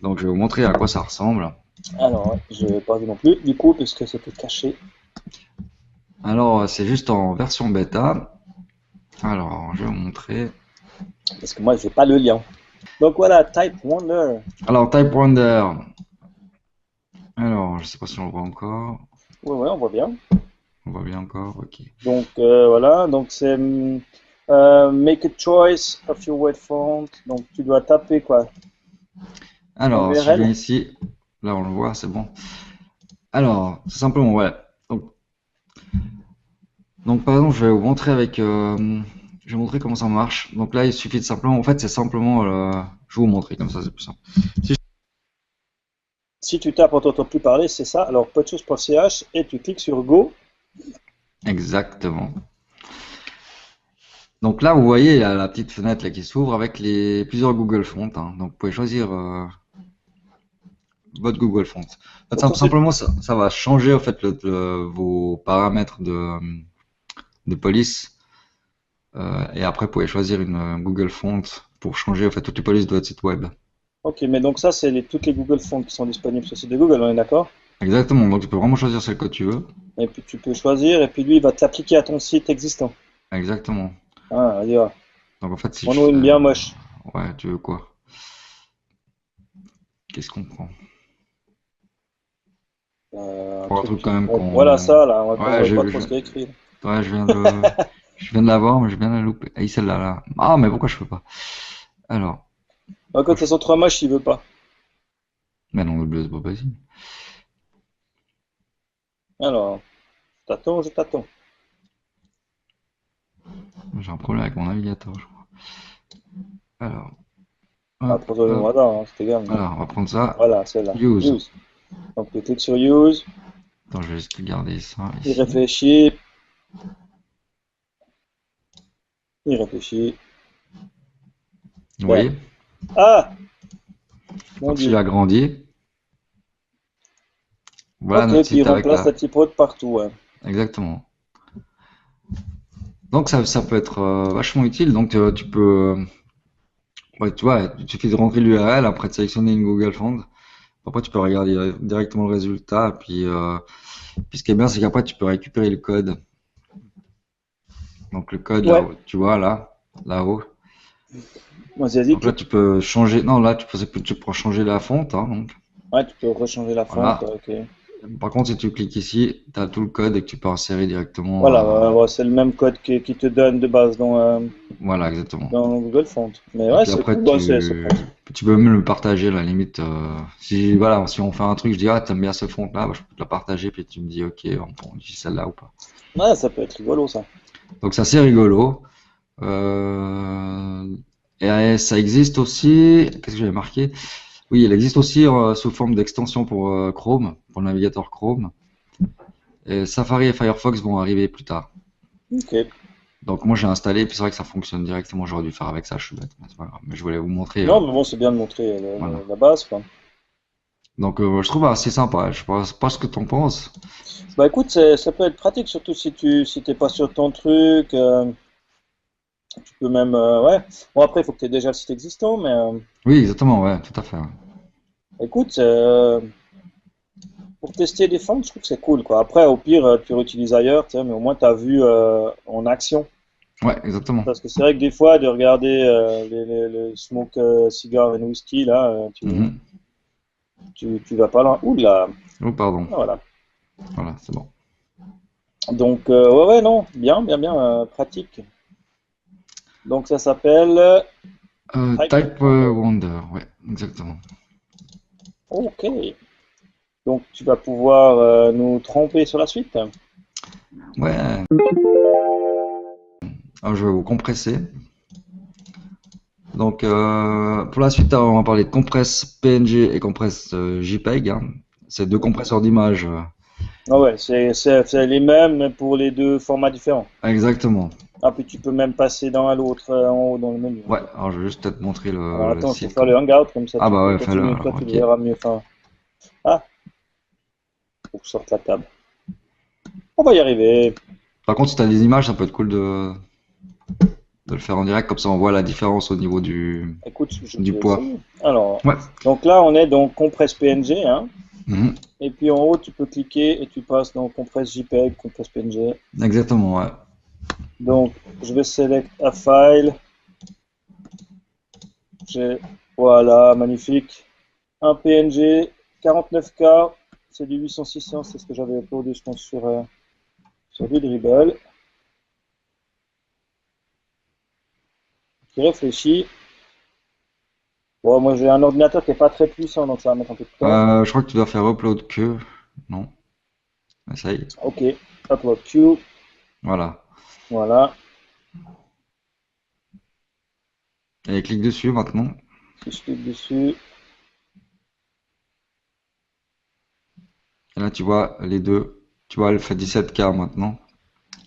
Donc, je vais vous montrer à quoi ça ressemble.
ouais, je vais pas vu non plus, du coup, puisque c'était caché.
Alors, c'est juste en version bêta. Alors, je vais vous montrer.
Parce que moi, je n'ai pas le lien. Donc voilà, Type Wonder.
Alors, Type Wonder. Alors, je sais pas si on le voit encore.
Ouais, ouais, on voit bien.
On voit bien encore, ok.
Donc voilà, donc c'est Make a choice of your word font. Donc tu dois taper quoi? Un
Alors, si je viens
URL?
ici, là on le voit, c'est bon. Alors, c'est simplement, ouais. Donc, par exemple, je vais vous montrer avec, je vais vous montrer comment ça marche. Donc là, il suffit de simplement, en fait, c'est simplement, je vais vous montrer comme ça, c'est plus simple. Si
Si tu tapes, on t'entend plus parler, c'est ça. Alors, podchose.ch et tu cliques sur Go.
Exactement. Donc là, vous voyez, il y a la petite fenêtre là qui s'ouvre avec les plusieurs Google Fonts, hein. Donc, vous pouvez choisir votre Google Fonts. En fait,
Donc ça, c'est...
simplement, ça va changer en fait vos paramètres de police. Et après, vous pouvez choisir une Google Font pour changer en fait toutes les polices de votre site web.
Ok, mais donc ça, c'est toutes les Google Fonts qui sont disponibles sur le site de Google, on est d'accord?
Exactement. Donc, tu peux vraiment choisir celle que tu veux.
Et puis tu peux choisir, et puis lui, il va te l'appliquer à ton site existant.
Exactement.
Ah, vas-y, va.
Donc, en fait, si je
Prends-nous
fais,
une bien moche.
ouais, tu veux quoi? Qu'est-ce qu'on prend?
Un
Pour un
truc
truc
qui...
quand même
Voilà
qu'on.
ça, là, qu'on
Ouais,
voit pas trop ce qu'il y a écrit.
ouais, je viens de la voir, mais je viens de la louper. Ah, celle-là, là. Ah, mais pourquoi je peux pas? Alors,
Bah, quand elles sont trop moches, il veut pas.
mais non, le bleu, c'est pas possible.
Alors, je t'attends, je t'attends.
J'ai un problème avec mon navigateur, je crois. Alors,
Ah,
hop,
pour toi,
hop.
hein, c'est égal.
Alors, on va prendre ça.
Voilà, celle-là.
Use.
Use. Donc tu cliques sur Use,
Attends, je vais juste garder ça
il
ici.
réfléchit, il réfléchit.
Vous
Ouais.
voyez?
Ah, mon
Donc, s'il
Dieu.
a grandi, voilà
Ok,
notre
puis il
site avec
remplace la typo de partout. Ouais.
Exactement. Donc, ça peut être vachement utile. Donc, tu peux. Ouais, tu vois, il suffit de rentrer l'URL, après de sélectionner une Google Font. Après, tu peux regarder directement le résultat. Puis ce qui est bien, c'est qu'après, tu peux récupérer le code. Donc, le code,
Ouais,
là-haut, tu vois, là-haut.
vas-y, vas-y,
Donc là,
clique.
tu peux changer. Non, là, tu peux changer la fonte. Hein, donc,
Ouais, tu peux rechanger la fonte.
voilà.
Ok.
Par contre, si tu cliques ici, tu as tout le code et que tu peux insérer directement.
Voilà, ouais, c'est le même code qui te donne de base
Voilà, exactement.
dans Google Font. Mais
Et
ouais,
puis
c'est
après,
cool, ouais, c'est pratique.
tu peux même le partager, à la limite. Si, voilà, si on fait un truc, je dis, ah, t'aimes bien ce fond-là, bah, je peux te le partager, puis tu me dis, ok, on utilise celle-là ou pas.
Ouais, ça peut être rigolo, ça.
Donc, c'est assez rigolo. Euh, et ça existe aussi, qu'est-ce que j'avais marqué? Oui, il existe aussi sous forme d'extension pour Chrome, pour le navigateur Chrome. Et Safari et Firefox vont arriver plus tard.
Ok.
Donc moi j'ai installé, puis c'est vrai que ça fonctionne directement. J'aurais dû faire avec ça, je suis bête, mais c'est pas grave. Mais je voulais vous montrer,
Non, mais bon, c'est bien de montrer
voilà.
la base, quoi.
Donc je trouve assez sympa. Je sais pas ce que t'en penses.
Bah écoute, ça peut être pratique, surtout si t'es pas sur ton truc. Tu peux même, ouais. Bon, après, il faut que tu aies déjà le site existant, mais
Oui, exactement, ouais, tout à fait. Ouais,
écoute, pour tester des fonds, je trouve que c'est cool, quoi. Après, au pire, tu réutilises ailleurs, tu sais, mais au moins, tu as vu en action.
ouais, exactement.
Parce que c'est vrai que des fois, de regarder les Smoke Cigar and Whisky, là,
Mhm.
tu vas pas loin. Ouh là,
Oh, pardon.
voilà.
Voilà, c'est bon.
Donc, ouais, ouais, non, bien, bien, bien, pratique. Donc, ça s'appelle Type
Type
Wonder.
Wonder, ouais, exactement.
Ok. Donc, tu vas pouvoir nous tromper sur la suite.
Ouais. Alors je vais vous compresser. Donc pour la suite, on va parler de compresse PNG et compresse JPEG. Hein. C'est deux compresseurs d'images.
Ah ouais, c'est les mêmes mais pour les deux formats différents.
Exactement.
Ah, puis tu peux même passer d'un à l'autre en haut dans le menu.
Ouais,
Ok.
alors je vais juste peut-être montrer
Alors
le
attends, je vais
site
faire
comme.
le hangout, comme ça
Ah
tu
bah
peux
ouais, fais-le
continuer. Toi,
alors,
tu le
ok.
verras mieux. Enfin, ah, faut que je sorte la table. On va y arriver.
Par contre, si t'as des images, ça peut être cool de le faire en direct, comme ça on voit la différence au niveau
Écoute, je
du
peux
poids.
essayer. Alors,
Ouais.
donc là, on est dans Compresse PNG, hein.
Mhm.
Et puis en haut, tu peux cliquer et tu passes dans Compresse JPEG, Compresse PNG.
Exactement, ouais.
Donc, je vais select a file. Voilà, magnifique. Un PNG 49K, c'est du 800-600, c'est ce que j'avais uploadé, je pense, sur du dribble. Qui réfléchit. Bon, moi j'ai un ordinateur qui est pas très puissant, donc ça va mettre un peu de temps.
Je crois que tu dois faire upload que. Non. Essaye.
Ok, upload queue,
Voilà.
voilà.
Et clique dessus maintenant.
Si je clique dessus,
Et là, tu vois les deux. Tu vois, elle fait 17K maintenant.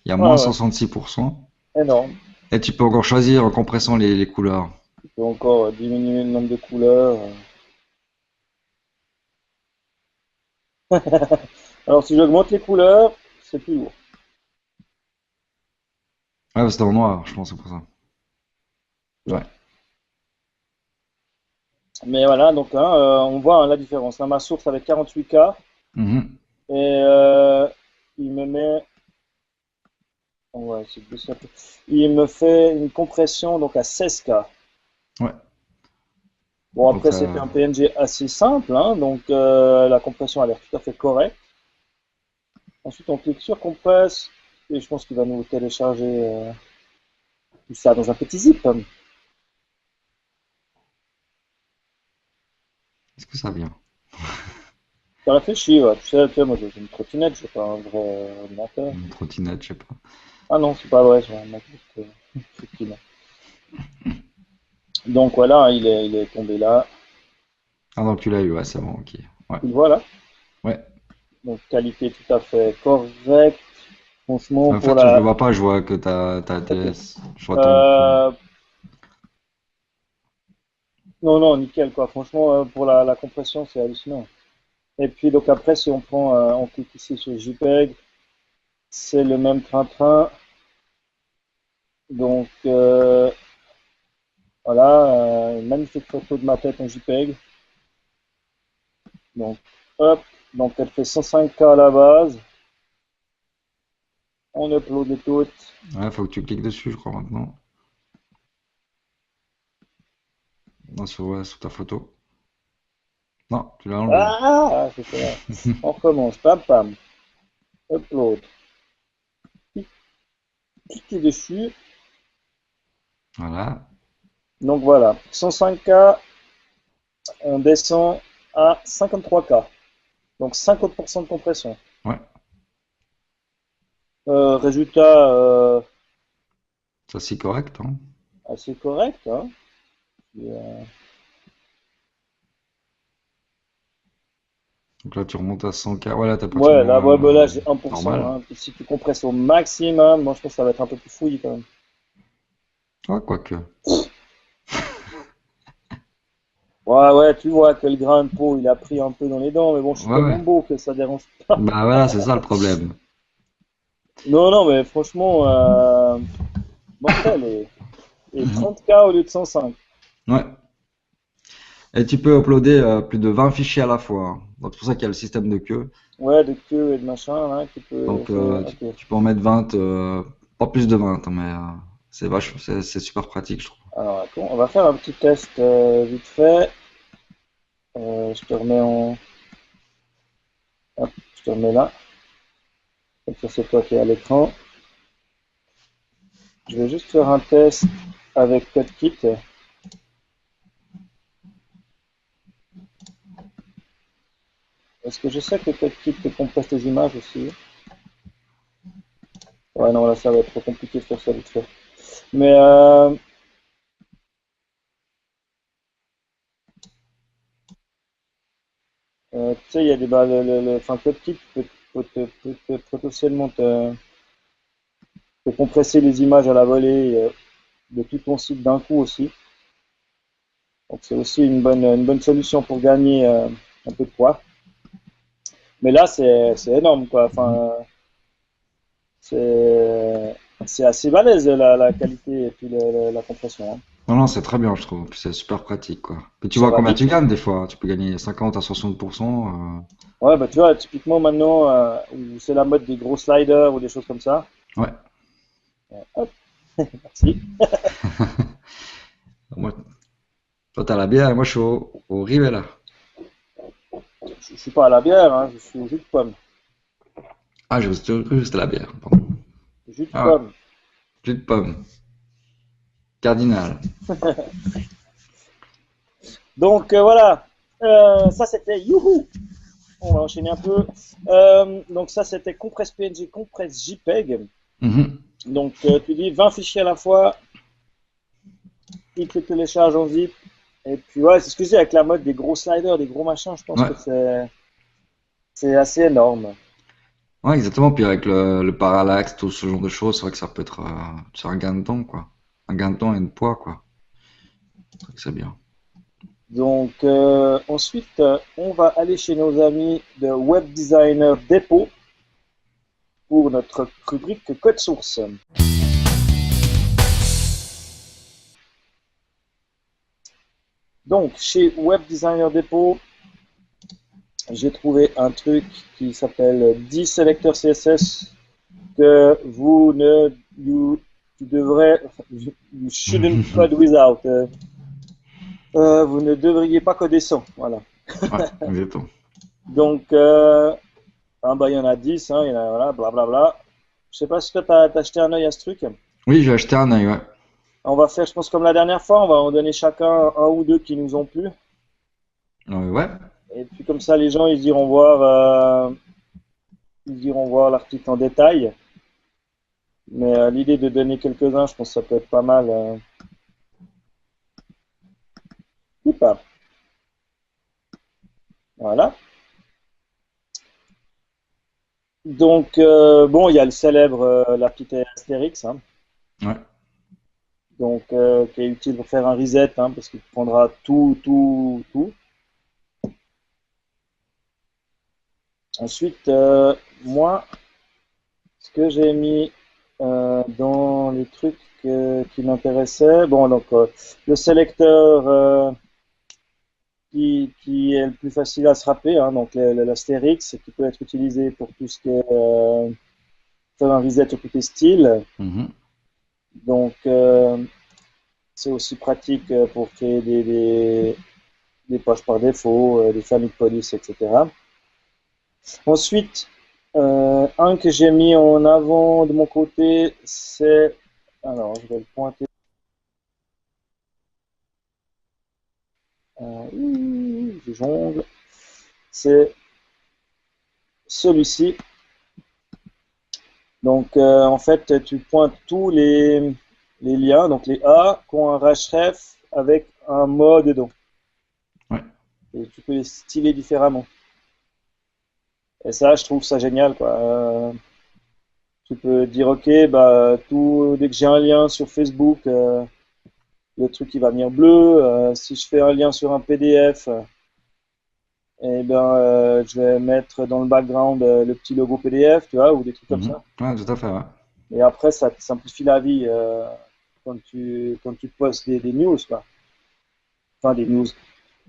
Il y a moins
ah ouais,
66%.
énorme.
Et tu peux encore choisir en compressant les couleurs.
Tu peux encore diminuer le nombre de couleurs. Alors si j'augmente les couleurs, c'est plus lourd.
Ouais, bah, c'était en noir, je pense, c'est pour ça.
Ouais.
Ouais.
Mais voilà, donc hein, on voit hein, la différence. Là, ma source avec 48K
Mhm.
et il me met, ouais, il me fait une compression donc à 16K.
Ouais.
Bon,
Donc
après, c'était
ça.
un PNG assez simple, hein, donc la compression a l'air tout à fait correcte. Ensuite, on clique sur compresse et je pense qu'il va nous télécharger tout ça dans un petit zip.
Est-ce que ça vient?
Ça réfléchit, ouais. Tu sais, moi j'ai une trottinette, j'ai pas un vrai ordinateur.
Une trottinette, je sais pas.
Ah non, c'est pas vrai, j'ai un MacBook, effectivement. Donc voilà, il est tombé là.
Ah donc tu l'as eu, ouais, c'est bon, ok. Ouais.
Tu le vois là.
Ouais.
Donc qualité tout à fait correcte. Franchement,
En
pour
fait, je le
la.
vois pas, je vois que t'as
Ok.
TS. Je vois ton.
Euh, non, non, nickel quoi. Franchement, pour la compression, c'est hallucinant. Et puis donc après, si on prend, on clique ici sur JPEG, c'est le même train-train. Donc voilà, une magnifique photo de ma tête en JPEG. Donc hop, donc elle fait 105K à la base. On upload les toutes.
Ouais, faut que tu cliques dessus, je crois, maintenant. Non, sur, ouais, sur ta photo. Non, tu l'as enlevé.
Ah, c'était là. On recommence. Pam, pam. Upload. Cliquez dessus.
Voilà.
Donc voilà, 105K, on descend à 53K. Donc 50% de compression.
Ouais.
Résultat
Ça, c'est correct, hein.
assez correct, hein.
Donc là, tu remontes à 100K. Voilà, t'as
Ouais, là, ouais, bah là
pratiquement
j'ai 1%.
normal.
Hein. Puis si tu compresses au maximum, moi je pense que ça va être un peu plus fouillis quand même.
Ouais, quoique.
Ouais, ouais, tu vois que le grain de peau il a pris un peu dans les dents, mais bon, je suis
Ouais,
tellement
ouais.
beau que ça dérange.
Bah voilà, c'est ça le problème.
Non, non, mais franchement, mortel. Et
Mhm.
30K au lieu de 105.
Ouais. Et tu peux uploader plus de 20 fichiers à la fois, hein. Donc c'est pour ça qu'il y a le système de queue.
Ouais, de queue et de machin, là, qui peut
Donc
faire. Ok.
tu peux en mettre 20, pas plus de 20, hein, mais c'est super pratique, je trouve.
Alors, attends, on va faire un petit test vite fait. Je te remets en. Hop, je te remets là. Comme ça, c'est toi qui es à l'écran. Je vais juste faire un test avec CodeKit. Est-ce que je sais que CodeKit te compresse tes images aussi? Ouais, non, là, ça va être trop compliqué de faire ça vite fait. Mais, tu sais, il y a des. Bah, enfin, CodeKit peut potentiellement te compresser les images à la volée de tout ton site d'un coup aussi. Donc, c'est aussi une bonne solution pour gagner un peu de poids. Mais là, c'est énorme, quoi.
Mhm.
Enfin, c'est assez balèze la qualité et puis la compression. Hein.
Non, non, c'est très bien, je trouve. Puis c'est super pratique, quoi. Puis tu
Ça
vois
va
combien tu
vite.
gagnes des fois. Tu peux gagner 50 à 60%.
Ouais, bah tu vois, typiquement maintenant, où c'est la mode des gros sliders ou des choses comme ça.
Ouais.
Hop, merci.
Moi, toi, t'as la bière et moi, je suis au Rivella.
Je suis pas à la bière, hein, je suis au jus de pomme.
Ah, j'ai cru que c'était la bière. Pardon.
Jus de
Ah ouais.
pomme.
Jus de pomme. Cardinal.
Donc voilà, ça c'était youhou. On va enchaîner un peu. Donc ça c'était compresse PNG, compresse JPEG.
Mhm.
Donc tu dis 20 fichiers à la fois, il te télécharge en zip. Et puis ouais, c'est ce que je dis avec la mode des gros sliders, des gros machins, je pense
Ouais.
que c'est assez énorme.
Ouais, exactement. Puis avec le parallaxe, tout ce genre de choses, c'est vrai que ça peut être c'est un gain de temps, quoi. Un gain de temps et de poids, quoi. C'est vrai que c'est bien.
Donc ensuite, on va aller chez nos amis de Web Designer Depot pour notre rubrique Code Source. Donc chez Web Designer Depot, j'ai trouvé un truc qui s'appelle 10 sélecteurs CSS que you devrez, you shouldn't code without. Vous ne devriez pas coder sans, voilà.
Ouais, exactement.
Donc, il y en a 10, il y en a, voilà, blablabla. Je sais pas si toi, t'as jeté un œil à ce truc.
Oui, j'ai acheté un œil, ouais.
On va faire, je pense, comme la dernière fois, on va en donner chacun un ou deux qui nous ont plu.
Ouais,
Et puis comme ça, les gens, ils iront voir l'article en détail. Mais l'idée de donner quelques-uns, je pense que ça peut être pas mal. Ou pas. Voilà. Donc, bon, il y a le célèbre, la petite Astérix, hein,
ouais.
donc, qui est utile pour faire un reset, hein, parce qu'il prendra tout, tout, tout. Ensuite, moi, ce que j'ai mis dans les trucs qui m'intéressaient, bon, donc, le sélecteur qui est le plus facile à se rappeler, hein, donc l'Astérix, qui peut être utilisé pour tout ce qui est faire un reset au côté style.
Mhm.
Donc, c'est aussi pratique pour créer des pages par défaut, des familles de police, etc. Ensuite, un que j'ai mis en avant de mon côté, c'est... Alors, je vais le pointer. Je jongle. C'est celui-ci. Donc, en fait, tu pointes tous les liens, donc les A, qui ont un href avec un mot dedans.
Ouais.
Et tu peux les styler différemment. Et ça, je trouve ça génial, quoi. Tu peux dire, ok, bah, dès que j'ai un lien sur Facebook, le truc il va venir bleu. Si je fais un lien sur un PDF, eh ben, je vais mettre dans le background le petit logo PDF, tu vois, ou des trucs comme
Mhm.
ça.
Ouais, tout à fait, ouais.
Et après, ça te simplifie la vie quand tu postes des news, quoi. Enfin, des news.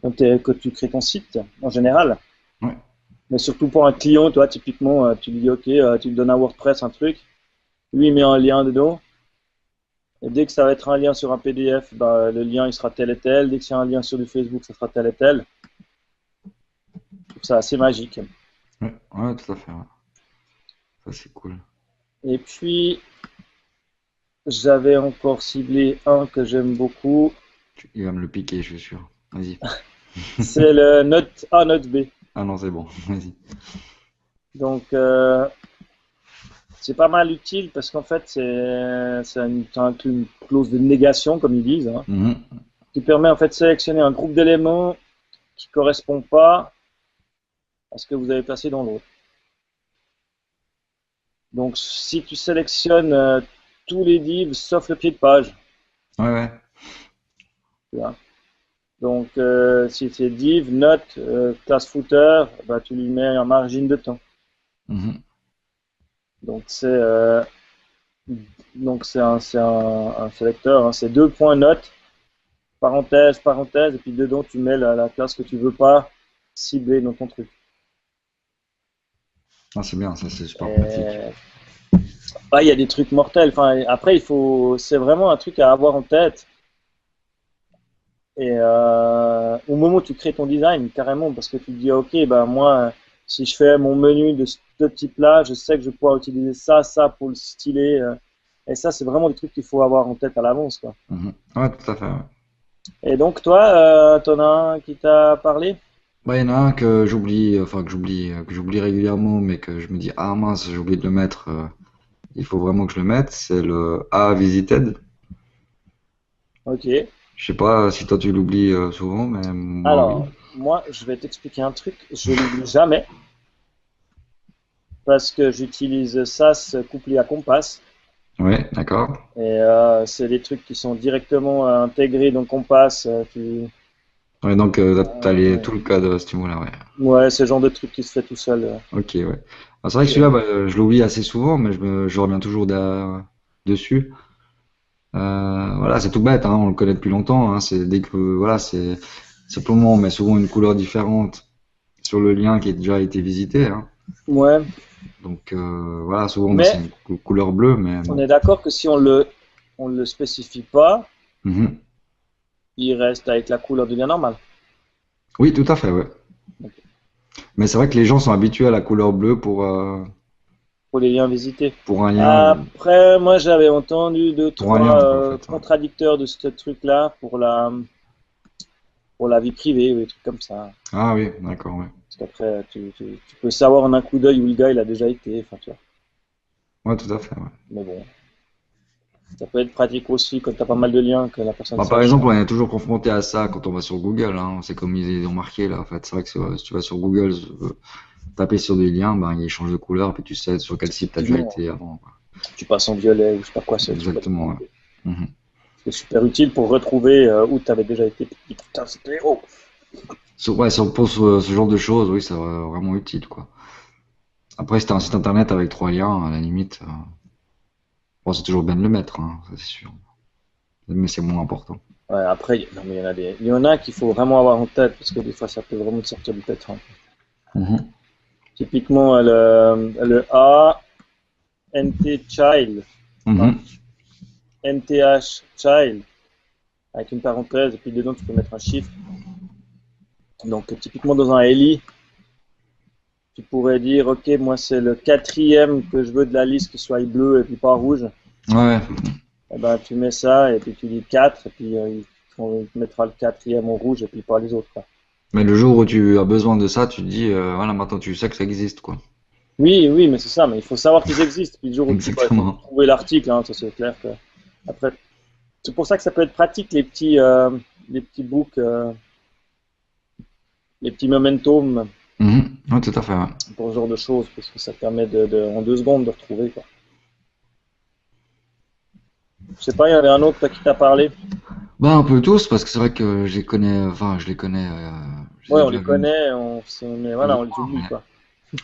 Quand tu crées ton site, en général.
Ouais.
Mais surtout pour un client, toi, typiquement, tu lui dis, ok, tu lui donnes un WordPress, un truc. Lui, il met un lien dedans. Et dès que ça va être un lien sur un PDF, bah, le lien il sera tel et tel. Dès que c'est un lien sur du Facebook, ça sera tel et tel. Je trouve ça assez magique.
Ouais, ouais, tout à fait, ouais. Ça, c'est cool.
Et puis, j'avais encore ciblé un que j'aime beaucoup.
Il va me le piquer, je suis sûr. Vas-y.
C'est le Note A, Note B.
Ah non, c'est bon, vas-y.
Donc, c'est pas mal utile parce qu'en fait, ça inclut une clause de négation, comme ils disent, hein,
Mhm.
qui permet en fait de sélectionner un groupe d'éléments qui ne correspond pas à ce que vous avez placé dans l'autre. Donc, si tu sélectionnes tous les divs sauf le pied de page,
Ouais, ouais.
tu vois. Donc, si c'est div, note, classe footer, bah, tu lui mets un margin de temps.
Mhm.
Donc, c'est un sélecteur, hein, c'est deux points note, parenthèse, parenthèse, et puis dedans, tu mets la classe que tu veux pas cibler dans ton truc.
Ah, c'est bien, ça, c'est super pratique.
Et, il y a des trucs mortels. Enfin, après, c'est vraiment un truc à avoir en tête. Et au moment où tu crées ton design, carrément, parce que tu te dis, ok, ben moi, si je fais mon menu de ce type-là, je sais que je vais pouvoir utiliser ça pour le styler. Et ça, c'est vraiment des trucs qu'il faut avoir en tête à l'avance, quoi.
Mhm. Ouais, tout à fait, ouais.
Et donc, toi, t'en as un qui t'a parlé?
Bah, il y en a un que j'oublie, enfin que j'oublie régulièrement, mais que je me dis, ah mince, j'ai oublié de le mettre. Il faut vraiment que je le mette. C'est le A Visited.
Ok.
Je sais pas si toi tu l'oublies souvent, mais moi oui.
Alors, moi, je vais t'expliquer un truc. Je l'oublie jamais parce que j'utilise SAS couplé à Compass.
Ouais, d'accord.
Et c'est des trucs qui sont directement intégrés dans Compass.
Ouais, donc t'as
Ouais,
tout le code à ce niveau-là, ouais.
ouais, c'est le genre de truc qui se fait tout seul.
Ok, ouais. Ah, c'est vrai que celui-là,
Et,
bah, je l'oublie assez souvent, mais je reviens toujours dessus. Voilà, c'est tout bête, hein, on le connaît depuis longtemps. Hein, c'est dès que voilà, c'est simplement on met souvent une couleur différente sur le lien qui a déjà été visité. Hein.
ouais,
Donc voilà, souvent c'est
mais
une couleur bleue, mais
on
bon.
est d'accord que si on le spécifie pas,
Mhm.
il reste avec la couleur du lien normal.
Oui, tout à fait, ouais. Mais c'est vrai que les gens sont habitués à la couleur bleue
Pour les liens visités.
pour un lien,
Après, moi, j'avais entendu deux,
pour un lien
trois
quoi, en fait. Ouais.
contradicteurs de ce truc-là pour la vie privée ou des trucs comme ça.
Ah oui, d'accord, ouais.
Parce qu'après, tu peux savoir en un coup d'œil où le gars il a déjà été. Enfin, tu vois.
Ouais, tout à fait, ouais.
Mais bon, ça peut être pratique aussi quand t'as pas mal de liens que la personne
Bah, par
sache.
exemple, on est toujours confronté à ça quand on va sur Google. Hein. C'est comme ils ont marqué là. En fait, c'est vrai que si tu vas sur Google, taper sur des liens, ben, ils changent de couleur, puis tu sais sur quel site tu as déjà
Effectivement,
été avant. Quoi.
tu passes en violet ou je sais pas quoi, c'est
Exactement. Ouais. Mhm.
super utile pour retrouver où tu avais déjà été. Putain, c'était héros.
Ouais, pour ce genre de choses, oui, c'est vraiment utile, quoi. Après, si t'as un site internet avec 3 liens, à la limite, bon, c'est toujours bien de le mettre, hein, ça c'est sûr. Mais c'est moins important.
Ouais, après, non, mais il y en a qu'il faut vraiment avoir en tête parce que des fois ça peut vraiment te sortir du pétrin.
Mhm.
Typiquement, le A, NT Child, enfin,
Mhm.
NTH Child, avec une parenthèse, et puis dedans tu peux mettre un chiffre. Donc, typiquement dans un LI, tu pourrais dire, OK, moi c'est le quatrième que je veux de la liste qui soit bleu et puis pas rouge.
Ouais,
Eh ben, tu mets ça et puis tu dis 4 et puis on te mettra le quatrième en rouge et puis pas les autres, quoi.
mais le jour où tu as besoin de ça, tu te dis, voilà, maintenant tu sais que ça existe, quoi.
Oui, oui, mais c'est ça, mais il faut savoir qu'ils existent. Puis le jour où il faut
Exactement.
trouver l'article, hein, ça c'est clair que. Après, c'est pour ça que ça peut être pratique les petits books, les petits momentum
Mhm. Ouais, tout à fait, ouais.
pour ce genre de choses, parce que ça permet en 2 secondes de retrouver, quoi. Je sais pas, il y avait un autre toi, qui t'a parlé.
Bah, un peu tous, parce que c'est vrai que je les connais, je les
Ouais,
ai
on
déjà
les
vus
connaît, mais
plus
voilà,
ou
on les
moins,
oublie,
mais
quoi.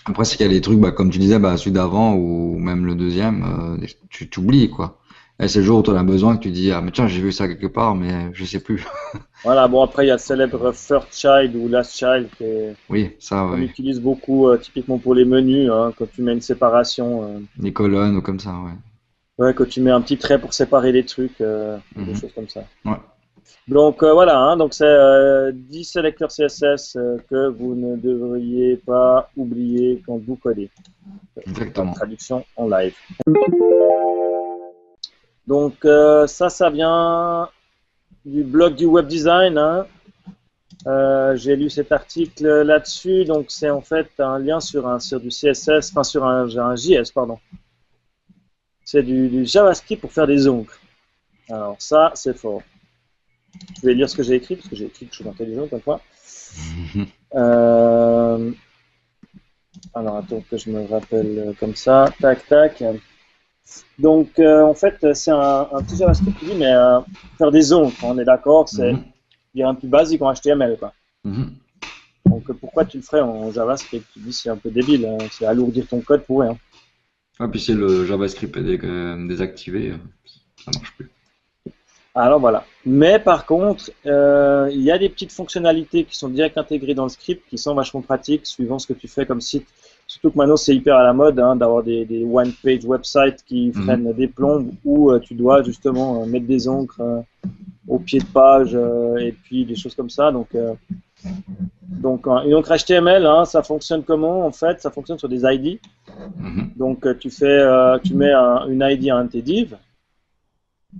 après, c'est qu'il y a des trucs, bah, comme tu disais, bah, celui d'avant ou même le deuxième, tu t'oublies, quoi. Et c'est le jour où tu en as besoin que tu dis, ah, mais tiens, j'ai vu ça quelque part, mais je sais plus.
Voilà, bon après il y a le célèbre First Child ou Last Child
Oui, ça,
qu'on
oui.
utilise beaucoup typiquement pour les menus, hein, quand tu mets une séparation.
Les colonnes ou comme ça, ouais.
Ouais, quand tu mets un petit trait pour séparer les trucs, ou des
Mhm.
choses comme ça.
Ouais,
Donc voilà, hein, donc c'est 10 sélecteurs CSS que vous ne devriez pas oublier quand vous codez. La
exactement.
traduction en live. Donc ça vient du blog du web design. Hein. J'ai lu cet article là-dessus, donc c'est en fait un lien sur du CSS, enfin sur un JS, pardon. C'est du JavaScript pour faire des ongles. Alors ça, c'est fort. Je vais lire ce que j'ai écrit, parce que j'ai écrit quelque chose d'intelligent, comme fois.
Mhm.
Euh, alors, attends que je me rappelle comme ça. Tac, tac. Donc, en fait, c'est un petit JavaScript qui dit, mais faire des ongles, on est d'accord, c'est
Mhm.
bien un plus basique en HTML, quoi.
Mhm.
Donc, pourquoi tu le ferais en JavaScript? Tu dis, c'est un peu débile, hein, c'est alourdir ton code pour rien.
Ah, puis si le JavaScript est désactivé, ça marche plus.
Alors voilà. Mais par contre, il y a des petites fonctionnalités qui sont direct intégrées dans le script qui sont vachement pratiques suivant ce que tu fais comme site. Surtout que maintenant c'est hyper à la mode hein, d'avoir des one-page websites qui
Mhm.
freinent des plombes où tu dois justement mettre des encres au pied de page et puis des choses comme ça. Donc une encre HTML, hein, ça fonctionne comment en fait? Ça fonctionne sur des ID.
Mhm.
Donc tu mets une ID à un de tes divs.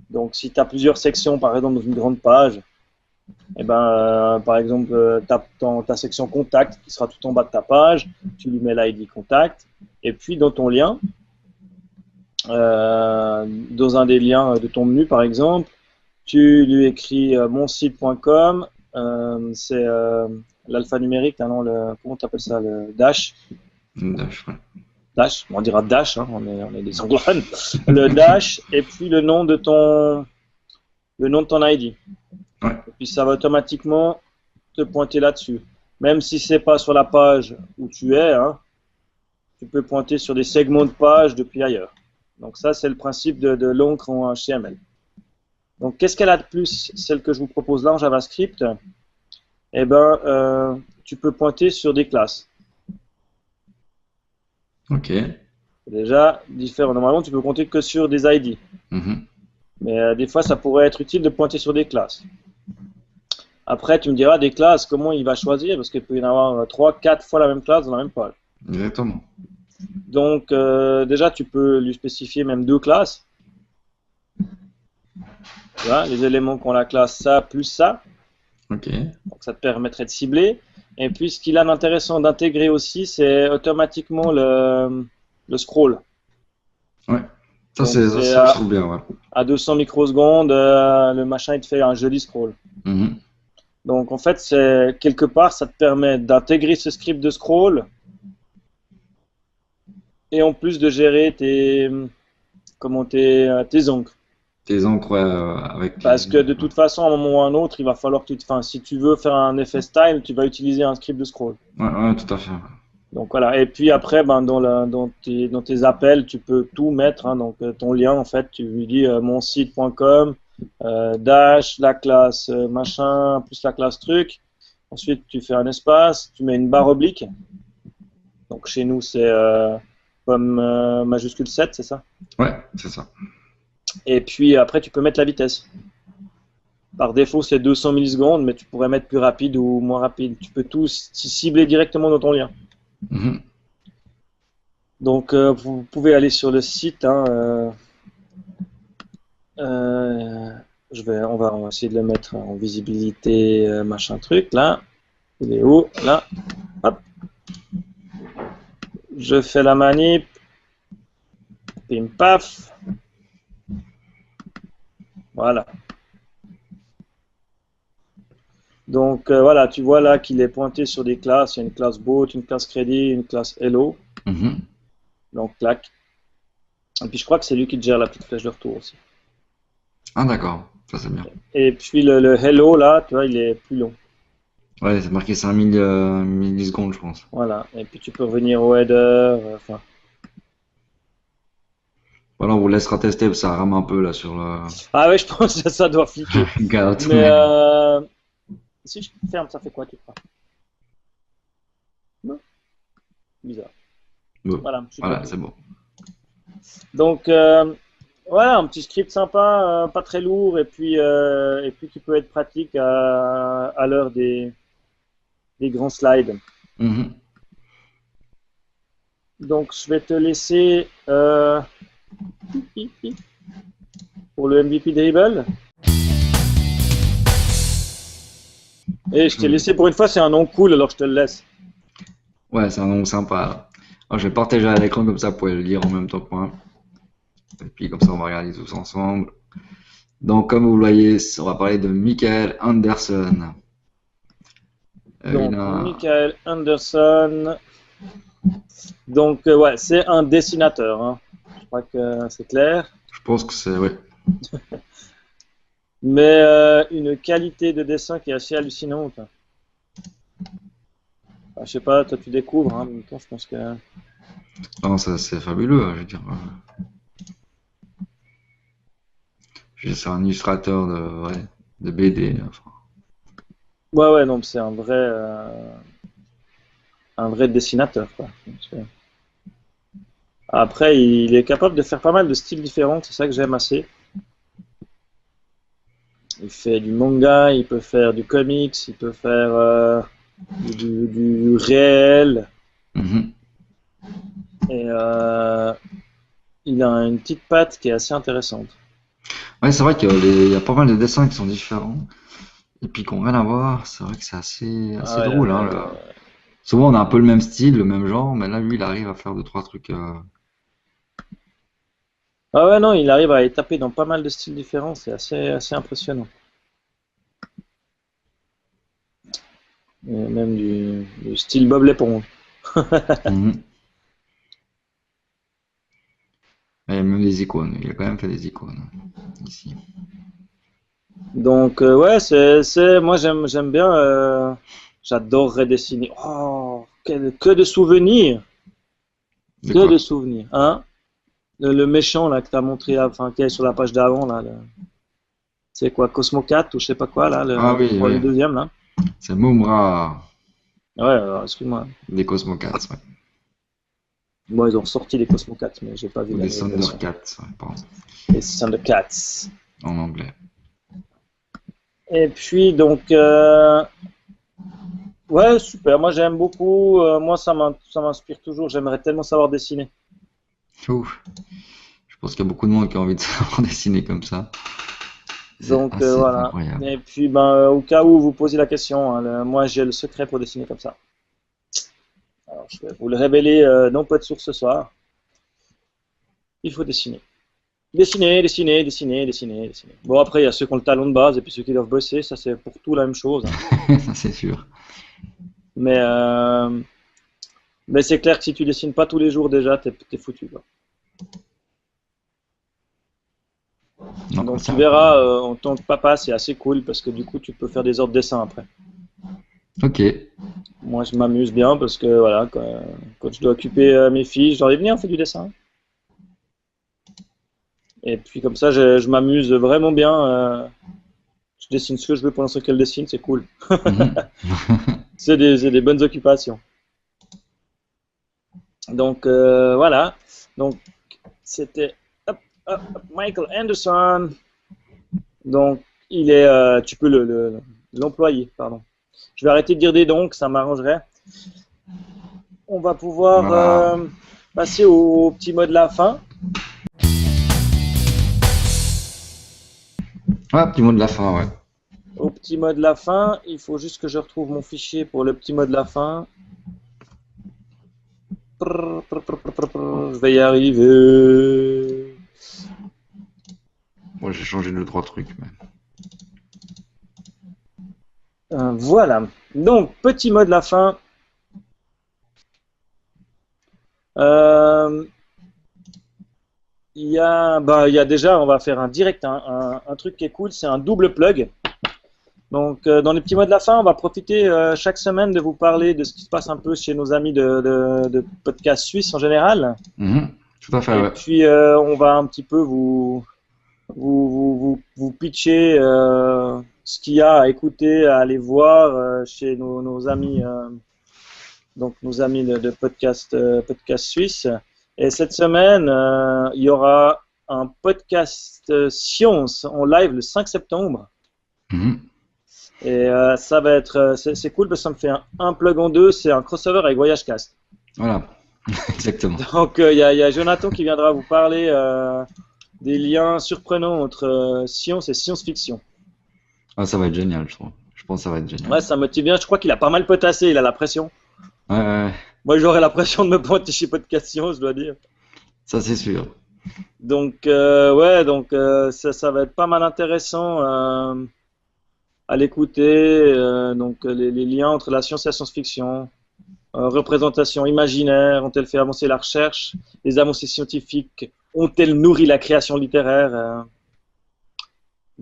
Donc si tu as plusieurs sections par exemple dans une grande page, eh ben, par exemple, ta section contact qui sera tout en bas de ta page, tu lui mets l'ID contact, et puis dans ton lien, dans un des liens de ton menu par exemple, tu lui écris monsite.com, c'est l'alphanumérique, hein, non, comment tu appelles ça, le dash,
Dash, ouais.
dash, on dira dash, hein, on est des anglophones, le dash, et puis le nom de ton ID.
Ouais.
Et puis ça va automatiquement te pointer là-dessus. Même si c'est pas sur la page où tu es, hein, tu peux pointer sur des segments de page depuis ailleurs. Donc ça, c'est le principe de l'encre en HTML. Donc qu'est-ce qu'elle a de plus, celle que je vous propose là en JavaScript? Eh ben, tu peux pointer sur des classes.
Ok.
Déjà, différent. Normalement, tu peux compter que sur des ID.
Mhm.
Mais des fois, ça pourrait être utile de pointer sur des classes. Après, tu me diras, des classes, comment il va choisir? Parce qu'il peut y en avoir 3, 4 fois la même classe dans la même page.
Exactement.
Donc, déjà, tu peux lui spécifier même 2 classes. Tu vois, les éléments qui ont la classe ça plus ça.
Ok.
Donc, ça te permettrait de cibler. Et puis, ce qu'il a d'intéressant d'intégrer aussi, c'est automatiquement le scroll.
Ouais.
Donc, c'est
Ça, je trouve bien, ouais.
à 200 microsecondes, le machin, il te fait un joli scroll.
Mhm.
Donc, en fait, c'est quelque part, ça te permet d'intégrer ce script de scroll et en plus de gérer tes encres.
Tes encres, ouais, avec
Parce
les.
que de toute façon, à un moment ou à un autre, il va falloir que enfin, si tu veux faire un effet style, tu vas utiliser un script de scroll.
Ouais, ouais, tout à fait.
Donc voilà. Et puis après, ben, dans tes appels, tu peux tout mettre, hein. Donc ton lien, en fait, tu lui dis mon site.com, dash, la classe machin, plus la classe truc. Ensuite, tu fais un espace, tu mets une barre oblique. Donc chez nous, c'est comme majuscule 7, c'est ça?
Ouais, c'est ça.
Et puis après, tu peux mettre la vitesse. Par défaut, c'est 200 millisecondes, mais tu pourrais mettre plus rapide ou moins rapide. Tu peux tout cibler directement dans ton lien.
Mhm.
Donc, vous pouvez aller sur le site, hein, euh, on va essayer de le mettre en visibilité, machin truc, là. Il est où? Là. Hop. Je fais la manip. Pim paf. Voilà. Donc, voilà, tu vois là qu'il est pointé sur des classes. Il y a une classe boat, une classe crédit, une classe hello.
Mhm.
Donc, clac. Et puis, je crois que c'est lui qui gère la petite flèche de retour aussi.
Ah, d'accord. Ça, c'est bien.
Et puis, le hello, là, tu vois, il est plus long.
Ouais, c'est marqué 5000 millisecondes, je pense.
Voilà. Et puis, tu peux revenir au header. Enfin,
Voilà, on vous laissera tester, parce que ça rame un peu, là, sur le.
ah ouais, je pense que ça doit fliquer.
Garde,
Mais
mais.
si je ferme, ça fait quoi, tu crois? Non, bizarre.
Bon.
Voilà, je suis de
Voilà,
retour.
c'est bon.
Donc, voilà, un petit script sympa, pas très lourd, et puis qui peut être pratique à l'heure des grands slides.
Mhm.
Donc, je vais te laisser pour le MVP Dribble. Et je t'ai laissé pour une fois, c'est un nom cool, alors je te le laisse.
Ouais, c'est un nom sympa, là. Alors, je vais partager à l'écran, comme ça, vous pouvez le lire en même temps que moi. Et puis, comme ça, on va regarder tous ensemble. Donc, comme vous le voyez, on va parler de Michael Anderson. Il
Donc,
a.
Michael Anderson. Donc, ouais, c'est un dessinateur, hein. Je crois que c'est clair.
Je pense que c'est. Ouais.
Mais une qualité de dessin qui est assez hallucinante. Enfin, je sais pas, toi tu découvres, hein, en même temps, je pense que.
Non, ça, c'est fabuleux, je veux dire. C'est un illustrateur ouais, de BD. Enfin.
Ouais, ouais, non, c'est un vrai dessinateur, quoi. Après, il est capable de faire pas mal de styles différents, c'est ça que j'aime assez. Il fait du manga, il peut faire du comics, il peut faire du réel.
Mhm.
Et il a une petite patte qui est assez intéressante.
Ouais, c'est vrai qu'il y a pas mal de dessins qui sont différents et puis qui n'ont rien à voir. C'est vrai que c'est
Ah
assez
ouais,
drôle, hein, souvent, on a un peu le même style, le même genre, mais là, lui, il arrive à faire deux, trois trucs.
ah ouais, non, il arrive à étaper dans pas mal de styles différents, c'est assez impressionnant. Et même du style Bob l'éponge.
Mhm. Et même des icônes. Il a quand même fait des icônes ici.
Donc, ouais, moi j'aime bien, j'adorerais dessiner. Oh, que de souvenirs,
De
que
quoi?
de souvenirs, hein? Le méchant là que t'as montré, enfin qui est sur la page d'avant là, c'est quoi, Cosmo 4 ou je sais pas quoi là,
Ah oui,
le
oui.
deuxième là.
C'est Mumra
Ouais, excuse-moi.
des Cosmocats, ouais.
Bon, ils ont ressorti les Cosmo 4, mais j'ai pas vu
Ou
la
des
nouvelle version.
Thundercats, ouais, pardon,
Les Thundercats.
en anglais.
Et puis donc, ouais, super. Moi j'aime beaucoup. Moi ça m'inspire toujours. J'aimerais tellement savoir dessiner.
Ouh, je pense qu'il y a beaucoup de monde qui a envie de savoir dessiner comme ça. C'est
Donc
assez
voilà.
incroyable.
Et puis ben, au cas où vous posez la question, hein, moi j'ai le secret pour dessiner comme ça. Alors je vais vous le révéler non pas de source ce soir. Il faut dessiner. Dessiner, dessiner, dessiner, dessiner, dessiner. Bon après il y a ceux qui ont le talent de base et puis ceux qui doivent bosser. Ça c'est pour tout la même chose, hein.
Ça, c'est sûr.
Mais c'est clair que si tu dessines pas tous les jours déjà, t'es foutu, quoi.
Non,
Donc
c'est
tu verras,
incroyable.
en tant que papa, c'est assez cool parce que du coup tu peux faire des ordres dessins après.
Ok.
Moi je m'amuse bien parce que voilà, quand je dois occuper mes filles, je leur dis venez on fait du dessin. Et puis comme ça je m'amuse vraiment bien. Je dessine ce que je veux pendant ce qu'elles dessinent, c'est cool.
Mhm.
C'est des bonnes occupations. Donc voilà. Donc c'était hop, hop, hop, Michael Anderson. Donc il est, tu peux l'employer, pardon. Je vais arrêter de dire des donc, ça m'arrangerait. On va pouvoir
Voilà.
passer au petit mot de la fin.
Ah, petit mot de la fin, ouais.
Au petit mot de la fin, il faut juste que je retrouve mon fichier pour le petit mot de la fin. Je vais y arriver.
Bon, j'ai changé deux, trois trucs, mais.
Voilà. Donc, petit mot de la fin. Euh, il y a déjà, on va faire un direct, un truc qui est cool, c'est un double plug. Donc, dans les petits mots de la fin, on va profiter chaque semaine de vous parler de ce qui se passe un peu chez nos amis de podcast suisse en général.
Mhm. Tout à fait,
Et
ouais.
puis, on va un petit peu vous pitcher ce qu'il y a à écouter, à aller voir chez nos amis, donc nos amis de podcast, podcast suisse. Et cette semaine, il y aura un podcast science en live le 5 septembre.
Mhm.
Et ça va être, c'est cool parce que ça me fait un plug en deux, c'est un crossover avec VoyageCast.
Voilà. Exactement.
Donc il y a Jonathan qui viendra vous parler des liens surprenants entre science et science-fiction.
Ah, ça va être génial, je trouve. Je pense que ça va être génial.
Ouais, ça motive bien, je crois qu'il a pas mal potassé, il a la pression.
Ouais, ouais, ouais.
Moi j'aurais la pression de me pointer chez Podcast Science, je dois dire.
Ça, c'est sûr.
Donc ouais, donc ça va être pas mal intéressant à l'écouter. Donc les liens entre la science et la science-fiction. Représentation imaginaire, ont-elles fait avancer la recherche? Les avancées scientifiques ont-elles nourri la création littéraire?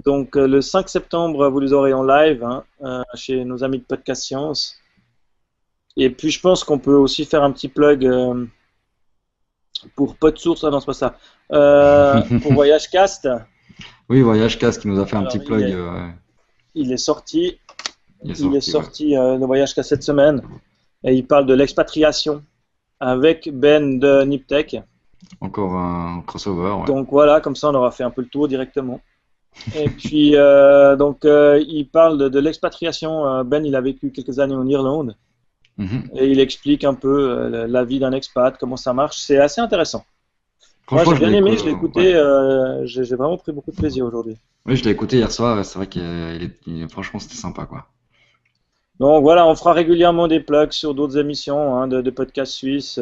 Donc le 5 septembre, vous les aurez en live hein, chez nos amis de Podcast Science. Et puis je pense qu'on peut aussi faire un petit plug pour PodSource. Ah non, c'est pas ça. Pour VoyageCast.
Oui, Voyage Casse qui nous a fait un petit
Alors
plug.
il est sorti.
Il est
Il est
sorti, ouais.
sorti de VoyageCast cette semaine. Et il parle de l'expatriation avec Ben de Niptech.
Encore un crossover, ouais.
Donc voilà, comme ça on aura fait un peu le tour directement. Et puis donc il parle de l'expatriation. Ben il a vécu quelques années en Irlande
Mhm.
et il explique un peu la vie d'un expat, comment ça marche. C'est assez intéressant. Moi
Franchement,
j'ai
je
bien
l'ai
aimé,
écouté.
je l'ai
Ouais.
écouté, j'ai vraiment pris beaucoup de plaisir aujourd'hui.
Oui, je l'ai écouté hier soir et c'est vrai franchement, c'était sympa, quoi.
Donc voilà, on fera régulièrement des plugs sur d'autres émissions hein, de podcasts suisses.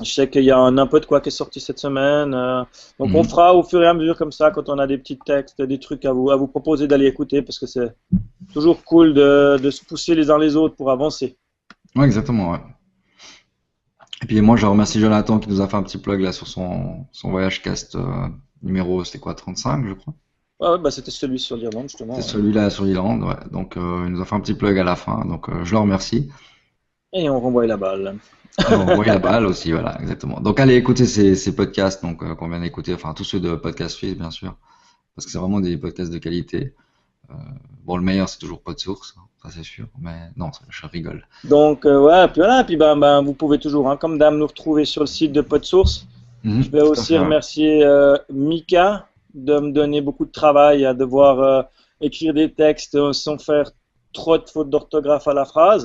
Je sais qu'il y a un peu de quoi qui est sorti cette semaine. Donc on
Mhm.
fera au fur et à mesure comme ça quand on a des petits textes, des trucs à vous proposer d'aller écouter parce que c'est toujours cool de se pousser les uns les autres pour avancer.
Ouais, exactement, ouais. Et puis moi, je remercie Jonathan qui nous a fait un petit plug là sur son Voyage Cast numéro, c'était quoi, 35, je crois?
Ouais, ouais, bah, c'était celui sur l'Irlande,
C'est
justement. Ouais.
celui-là sur l'Irlande, ouais. Donc il nous a fait un petit plug à la fin, donc je le remercie.
Et on renvoie la balle.
Et on voit la balle aussi, voilà, exactement. Donc allez écouter ces podcasts donc qu'on vient d'écouter, enfin tous ceux de Podcast Suisse bien sûr, parce que c'est vraiment des podcasts de qualité. Euh, bon, le meilleur c'est toujours PodSource, ça c'est sûr, mais non, je rigole.
Donc, ouais, puis voilà, puis ben, vous pouvez toujours, hein, comme d'hab, nous retrouver sur le site de PodSource. Je vais
Tout à
aussi
fait, ouais.
remercier Mika de me donner beaucoup de travail à devoir écrire des textes sans faire trop de fautes d'orthographe à la phrase.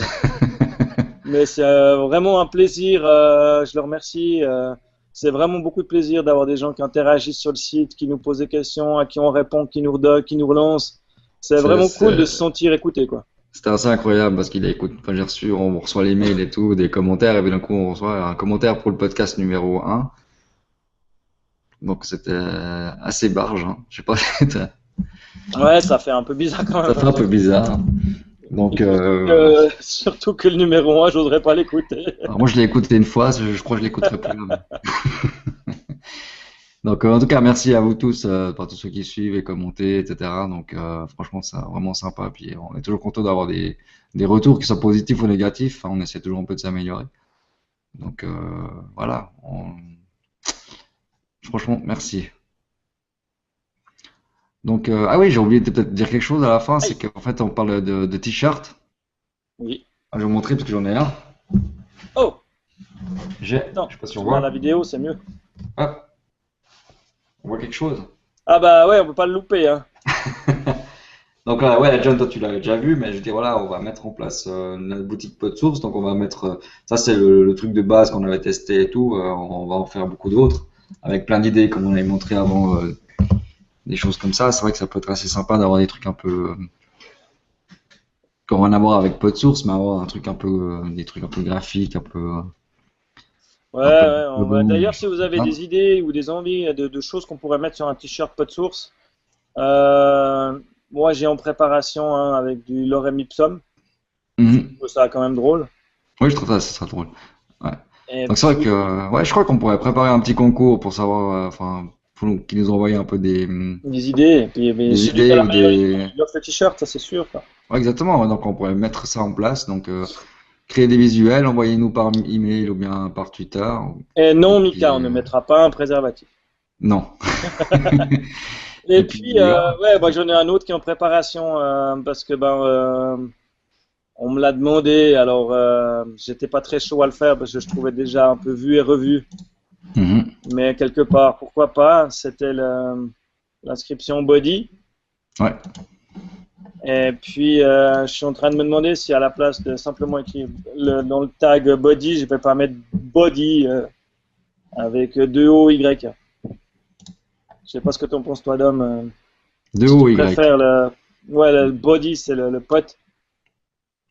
Mais c'est vraiment un plaisir, je le remercie. C'est vraiment beaucoup de plaisir d'avoir des gens qui interagissent sur le site, qui nous posent des questions, à qui on répond, qui nous redonnent, qui nous relancent. C'est
C'est,
vraiment cool de se
c'est-
sentir écouté, quoi.
C'était assez incroyable parce qu'il a écouté, enfin, j'ai reçu, on reçoit les mails et tout, des commentaires, et puis d'un coup on reçoit un commentaire pour le podcast numéro 1. Donc c'était assez barge, hein. Je sais pas, ça
Ouais, ça fait un peu bizarre quand même,
fait un
hein.
peu bizarre. Donc,
Surtout que le numéro 1, j'oserais pas l'écouter.
alors moi je l'ai écouté une fois, je crois que je l'écouterai plus jamais. Donc en tout cas, merci à vous tous, par tous ceux qui suivent et commentez, etc. Donc franchement, c'est vraiment sympa. Puis on est toujours content d'avoir des retours qui soient positifs ou négatifs. Enfin, on essaie toujours un peu de s'améliorer. Donc voilà, franchement, merci. Donc ah oui, j'ai oublié de peut-être dire quelque chose à la fin, c'est
Aïe.
qu'en fait on parle de t-shirt.
Oui.
Ah, je vais vous montrer parce que j'en ai un.
Oh,
Je
attends,
sais pas si on
tu vois la
voit.
vidéo, c'est mieux.
Hop, on voit quelque chose.
Ah bah ouais, on peut pas le louper, hein.
Donc là, ouais, John, toi tu l'avais déjà vu, mais je dis voilà, on va mettre en place notre boutique PodSource. Donc on va mettre, ça c'est le truc de base qu'on avait testé et tout. On va en faire beaucoup d'autres, avec plein d'idées comme on avait montré avant, des choses comme ça. C'est vrai que ça peut être assez sympa d'avoir des trucs un peu, qui n'ont rien à voir avec PodSource, mais avoir un truc un peu, des trucs un peu graphiques,
Ouais,
un peu de
ouais.
logo, des
D'ailleurs, si
choses
vous
comme
avez
ça.
des idées ou des envies de choses qu'on pourrait mettre sur un t-shirt pas de source, euh, moi j'ai en préparation un avec du lorem ipsum. Je
Mhm.
trouve ça quand même drôle.
Oui, je trouve ça, ce sera drôle. Ouais.
Et
Donc c'est vrai que,
puis
ouais, je crois qu'on pourrait préparer un petit concours pour savoir, enfin, qui nous envoyer un peu
des idées. Et puis mais
des
celui qui a
idées
la
ou
meilleure idée,
des.
il offre le t-shirt, ça c'est sûr, quoi.
Ouais, exactement. Ouais, donc on pourrait mettre ça en place. Donc créer des visuels, envoyez-nous par email ou bien par Twitter.
Et
Et
non, Mika,
puis
on ne mettra pas un préservatif.
non.
Et
Et
puis,
puis voilà.
ouais, bah, j'en ai un autre qui est en préparation parce que ben, on me l'a demandé. Alors, j'étais pas très chaud à le faire parce que je trouvais déjà un peu vu et revu.
Mhm.
Mais quelque part, pourquoi pas? C'était l'inscription body.
Ouais.
Et puis, je suis en train de me demander si à la place de simplement écrire dans le tag body, je vais pas mettre body avec deux O Y. Je sais pas ce que t'en penses toi, Dom.
De
Si tu
O Y.
préfères ouais, le body, c'est le pote.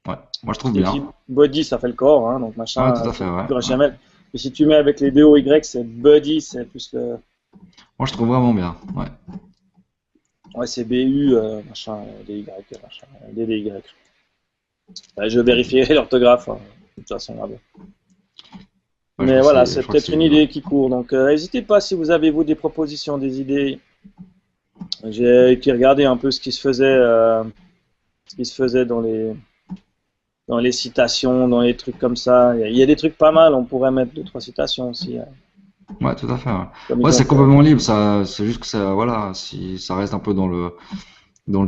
Ouais. Moi je
Parce
trouve
qu'écrit
bien.
body, ça fait le corps, hein, donc
Ouais,
machin,
tout à fait. Ouais.
du
Ouais.
HTML. Et si tu mets avec les deux O Y, c'est body, c'est plus le.
Moi je trouve vraiment bien. Ouais.
Ouais, c'est BU, machin, DY, machin, DDY. Ouais, je vérifierai l'orthographe, hein, de toute façon, là-bas.
Ouais, je
Mais
crois que
voilà,
c'est, je
c'est
crois que
peut-être
c'est
une
bien.
idée qui court. Donc, n'hésitez pas si vous avez, vous, des propositions, des idées. J'ai été regarder un peu ce qui se faisait dans les citations, dans les trucs comme ça. Il y a des trucs pas mal, on pourrait mettre deux, trois citations aussi,
Ouais, tout à fait. Ouais,
comme
ouais,
ils ont
c'est
fait.
complètement libre. Ça, c'est juste que ça, voilà, si ça reste un peu dans le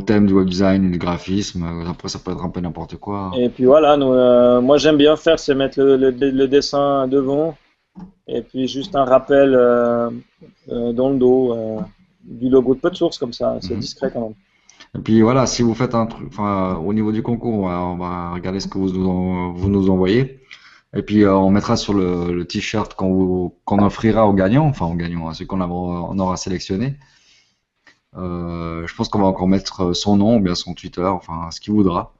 thème du web design, du graphisme. Après, ça peut être un peu n'importe quoi.
Et puis voilà, moi j'aime bien faire, c'est mettre le dessin devant, et puis juste un rappel dans le dos du logo de PodSource, comme ça, c'est
Mhm.
discret quand même.
Et puis voilà, si vous faites un truc, enfin, au niveau du concours, on va regarder ce que vous nous envoyez. Et puis on mettra sur le t-shirt qu'on offrira aux gagnants, enfin aux gagnants, à ceux on aura sélectionné. Je pense qu'on va encore mettre son nom ou bien son Twitter, enfin ce qu'il voudra,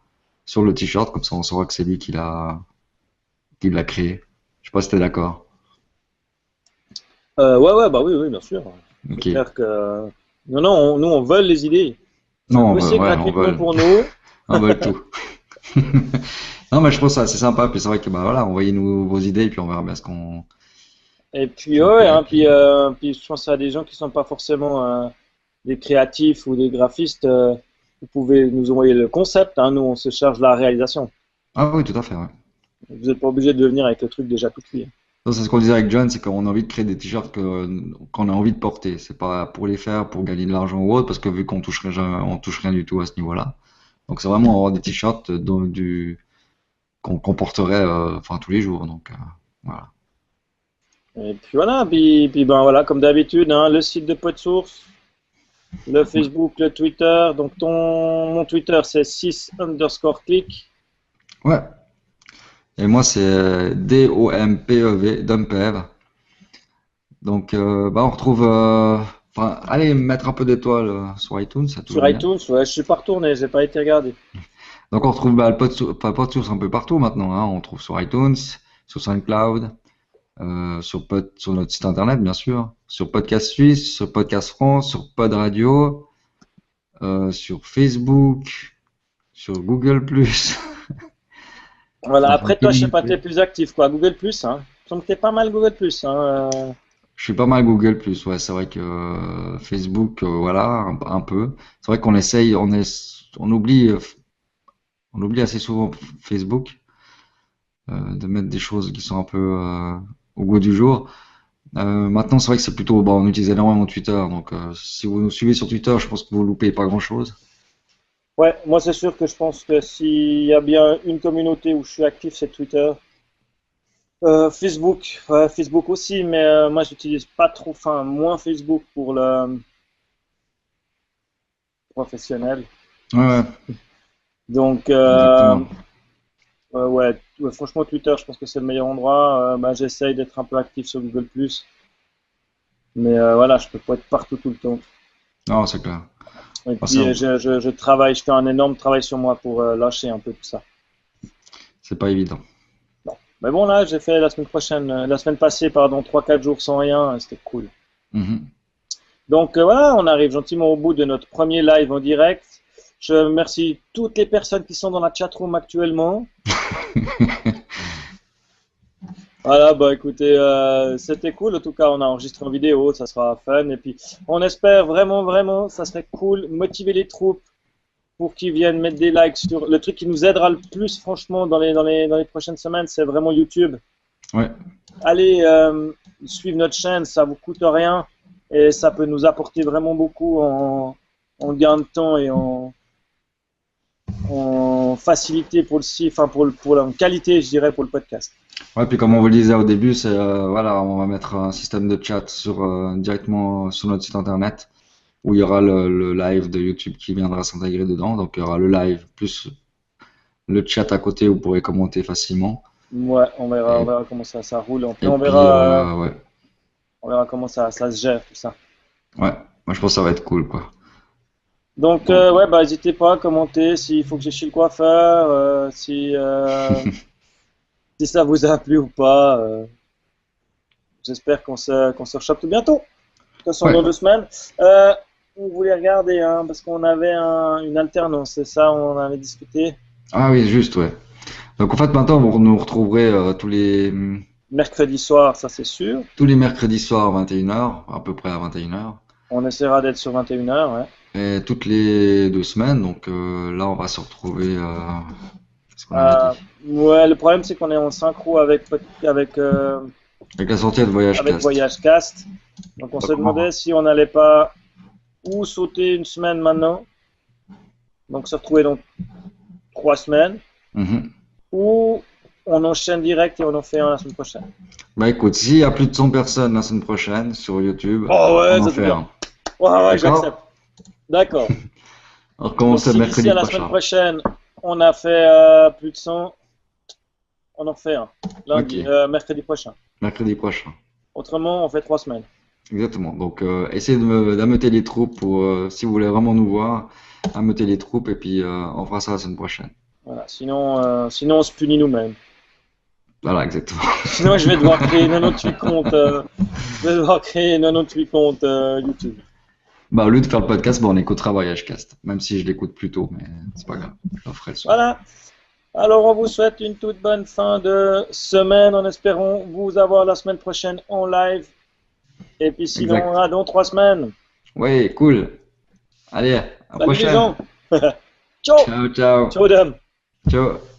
sur le t-shirt, comme ça on saura que c'est lui qui l'a créé. Je sais pas si t'es d'accord.
Ouais, ouais, bah oui, oui, bien sûr. C'est
Ok.
clair que. Non, non, nous on vole les idées.
Non,
Bossez
ouais,
gratuitement pour nous.
on vole tout. Non, mais je pense que c'est sympa. Puis c'est vrai que bah voilà, envoyez-nous vos idées et puis on verra bien
Et puis,
ce qu'on
ouais,
fait. Et
hein,
puis,
puis je pense à des gens qui sont pas forcément des créatifs ou des graphistes, vous pouvez nous envoyer le concept, hein, nous on se charge de la réalisation.
Ah oui, tout à fait, ouais.
Vous n'êtes pas obligé de venir avec le truc déjà tout cuit.
Ça, c'est ce qu'on disait avec John, c'est qu'on a envie de créer des t-shirts qu'on a envie de porter. C'est pas pour les faire, pour gagner de l'argent ou autre, parce que vu qu'on toucherait jamais, on touche rien du tout à ce niveau-là. Donc c'est vraiment avoir des t-shirts qu'on porterait enfin tous les jours. Donc voilà.
Et puis voilà, puis ben voilà, comme d'habitude, hein, le site de PodSource, le Facebook, le Twitter. Donc mon Twitter c'est 6_click.
Ouais. Et moi c'est DOMPEV, Dumpev. Donc bah on retrouve. Enfin, allez mettre un peu d'étoiles sur iTunes, ça toujours
Sur
bien.
iTunes, ouais, je suis pas retourné, j'ai pas été regardé.
Donc on retrouve bah, le PodSource un peu partout maintenant. Hein. On trouve sur iTunes, sur SoundCloud. Sur notre site internet, bien sûr, sur Podcast Suisse, sur Podcast France, sur Pod Radio, sur Facebook, sur Google+.
Voilà,
Enfin,
après toi, je sais pas, t'es plus actif quoi, Google Plus, hein. Il me semble que t'es pas mal Google Plus, hein.
je suis pas mal Google+. Ouais, c'est vrai que Facebook, voilà, un peu. C'est vrai qu'on essaye, on oublie assez souvent Facebook de mettre des choses qui sont un peu au goût du jour. Maintenant, c'est vrai que c'est plutôt, bon, on utilise énormément Twitter, donc si vous nous suivez sur Twitter, je pense que vous loupez pas grand-chose.
Ouais, moi c'est sûr que je pense que s'il y a bien une communauté où je suis actif, c'est Twitter. Facebook, ouais, Facebook aussi, mais moi j'utilise pas trop, enfin moins Facebook pour le professionnel.
Ouais, ouais,
Donc
exactement.
ouais, franchement Twitter, je pense que c'est le meilleur endroit. Bah, j'essaye d'être un peu actif sur Google+, mais voilà, je peux pas être partout tout le temps.
Non, c'est clair.
Et
Ah, c'est
puis je travaille, je fais un énorme travail sur moi pour lâcher un peu tout ça.
c'est pas évident.
Bon. Mais bon là, j'ai fait la semaine passée, pardon, 3-4 jours sans rien, c'était cool.
Mhm.
Donc voilà, on arrive gentiment au bout de notre premier live en direct. Je remercie toutes les personnes qui sont dans la chatroom actuellement. Voilà, bah écoutez, c'était cool. En tout cas, on a enregistré en vidéo, ça sera fun. Et puis, on espère vraiment, vraiment, ça serait cool, motiver les troupes pour qu'ils viennent mettre des likes sur le truc qui nous aidera le plus, franchement, dans les prochaines semaines, c'est vraiment YouTube.
Ouais,
Allez suivre notre chaîne, ça vous coûte rien et ça peut nous apporter vraiment beaucoup en gain de temps et en facilité pour le site, enfin pour la qualité, je dirais, pour le podcast.
ouais, puis comme on vous le disait au début, c'est voilà, on va mettre un système de chat directement sur notre site internet où il y aura le live de YouTube qui viendra s'intégrer dedans. Donc il y aura le live plus le chat à côté où vous pourrez commenter facilement.
Ouais, on
Et,
verra comment ça roule. Et
et puis ouais,
on verra comment ça se gère tout ça.
ouais, moi je pense que ça va être cool quoi.
Donc
Donc,
ouais, bah n'hésitez pas à commenter s'il faut que j'ai chez le coiffeur, si ça vous a plu ou pas. J'espère qu'on se rechoppe tout bientôt. De toute façon,
ouais,
dans 2 semaines. On voulait regarder, hein, parce qu'on avait une alternance, c'est ça, on en avait discuté.
ah oui, juste ouais. Donc en fait maintenant vous nous retrouverez
Mercredi soir, ça c'est sûr.
tous les mercredis soirs à 21h, à peu près à 21h.
On essaiera d'être sur 21h, ouais.
Et toutes les 2 semaines, donc là on va se retrouver, qu'est-ce qu'on avait
Euh,
dit?
ouais, le problème c'est qu'on est en synchro
Avec la sortie de Voyage
avec
Cast.
Voyage Cast. Donc on
Donc,
se demandait si on n'allait pas ou sauter une semaine maintenant, donc se retrouver dans 3 semaines,
mhm.
ou on enchaîne direct et on en fait un la semaine prochaine.
Bah écoute, s'il y a plus de 100 personnes la semaine prochaine sur YouTube,
Oh
on
ouais,
en
ça c'est
fait
bien.
un.
Ouais, ouais, j'accepte.
D'accord?
D'accord.
On
Donc
recommence le
si d'ici
mercredi
à la semaine
prochain.
prochaine, on a fait plus de 100, on en fait un.
Ok,
Mercredi prochain.
mercredi prochain.
Autrement, on fait 3 semaines.
Exactement. Donc essayez d'ameuter les troupes pour, si vous voulez vraiment nous voir, ameuter les troupes et puis on fera ça la semaine prochaine.
Voilà. Sinon on se punit nous-mêmes.
Voilà, exactement.
Sinon, je vais devoir créer 98 comptes, YouTube.
Bah au lieu de faire le podcast, bah, on écoutera Voyage Cast. Même si je l'écoute plus tôt, mais c'est pas grave. Je le ferai le soir.
Voilà. Alors, on vous souhaite une toute bonne fin de semaine en espérant vous avoir la semaine prochaine en live. Et puis sinon,
Exact.
à dans 3 semaines.
Ouais, cool. Allez, à la
Salut les
prochaine.
gens. Ciao.
Ciao, ciao.
Ciao, dame.
Ciao.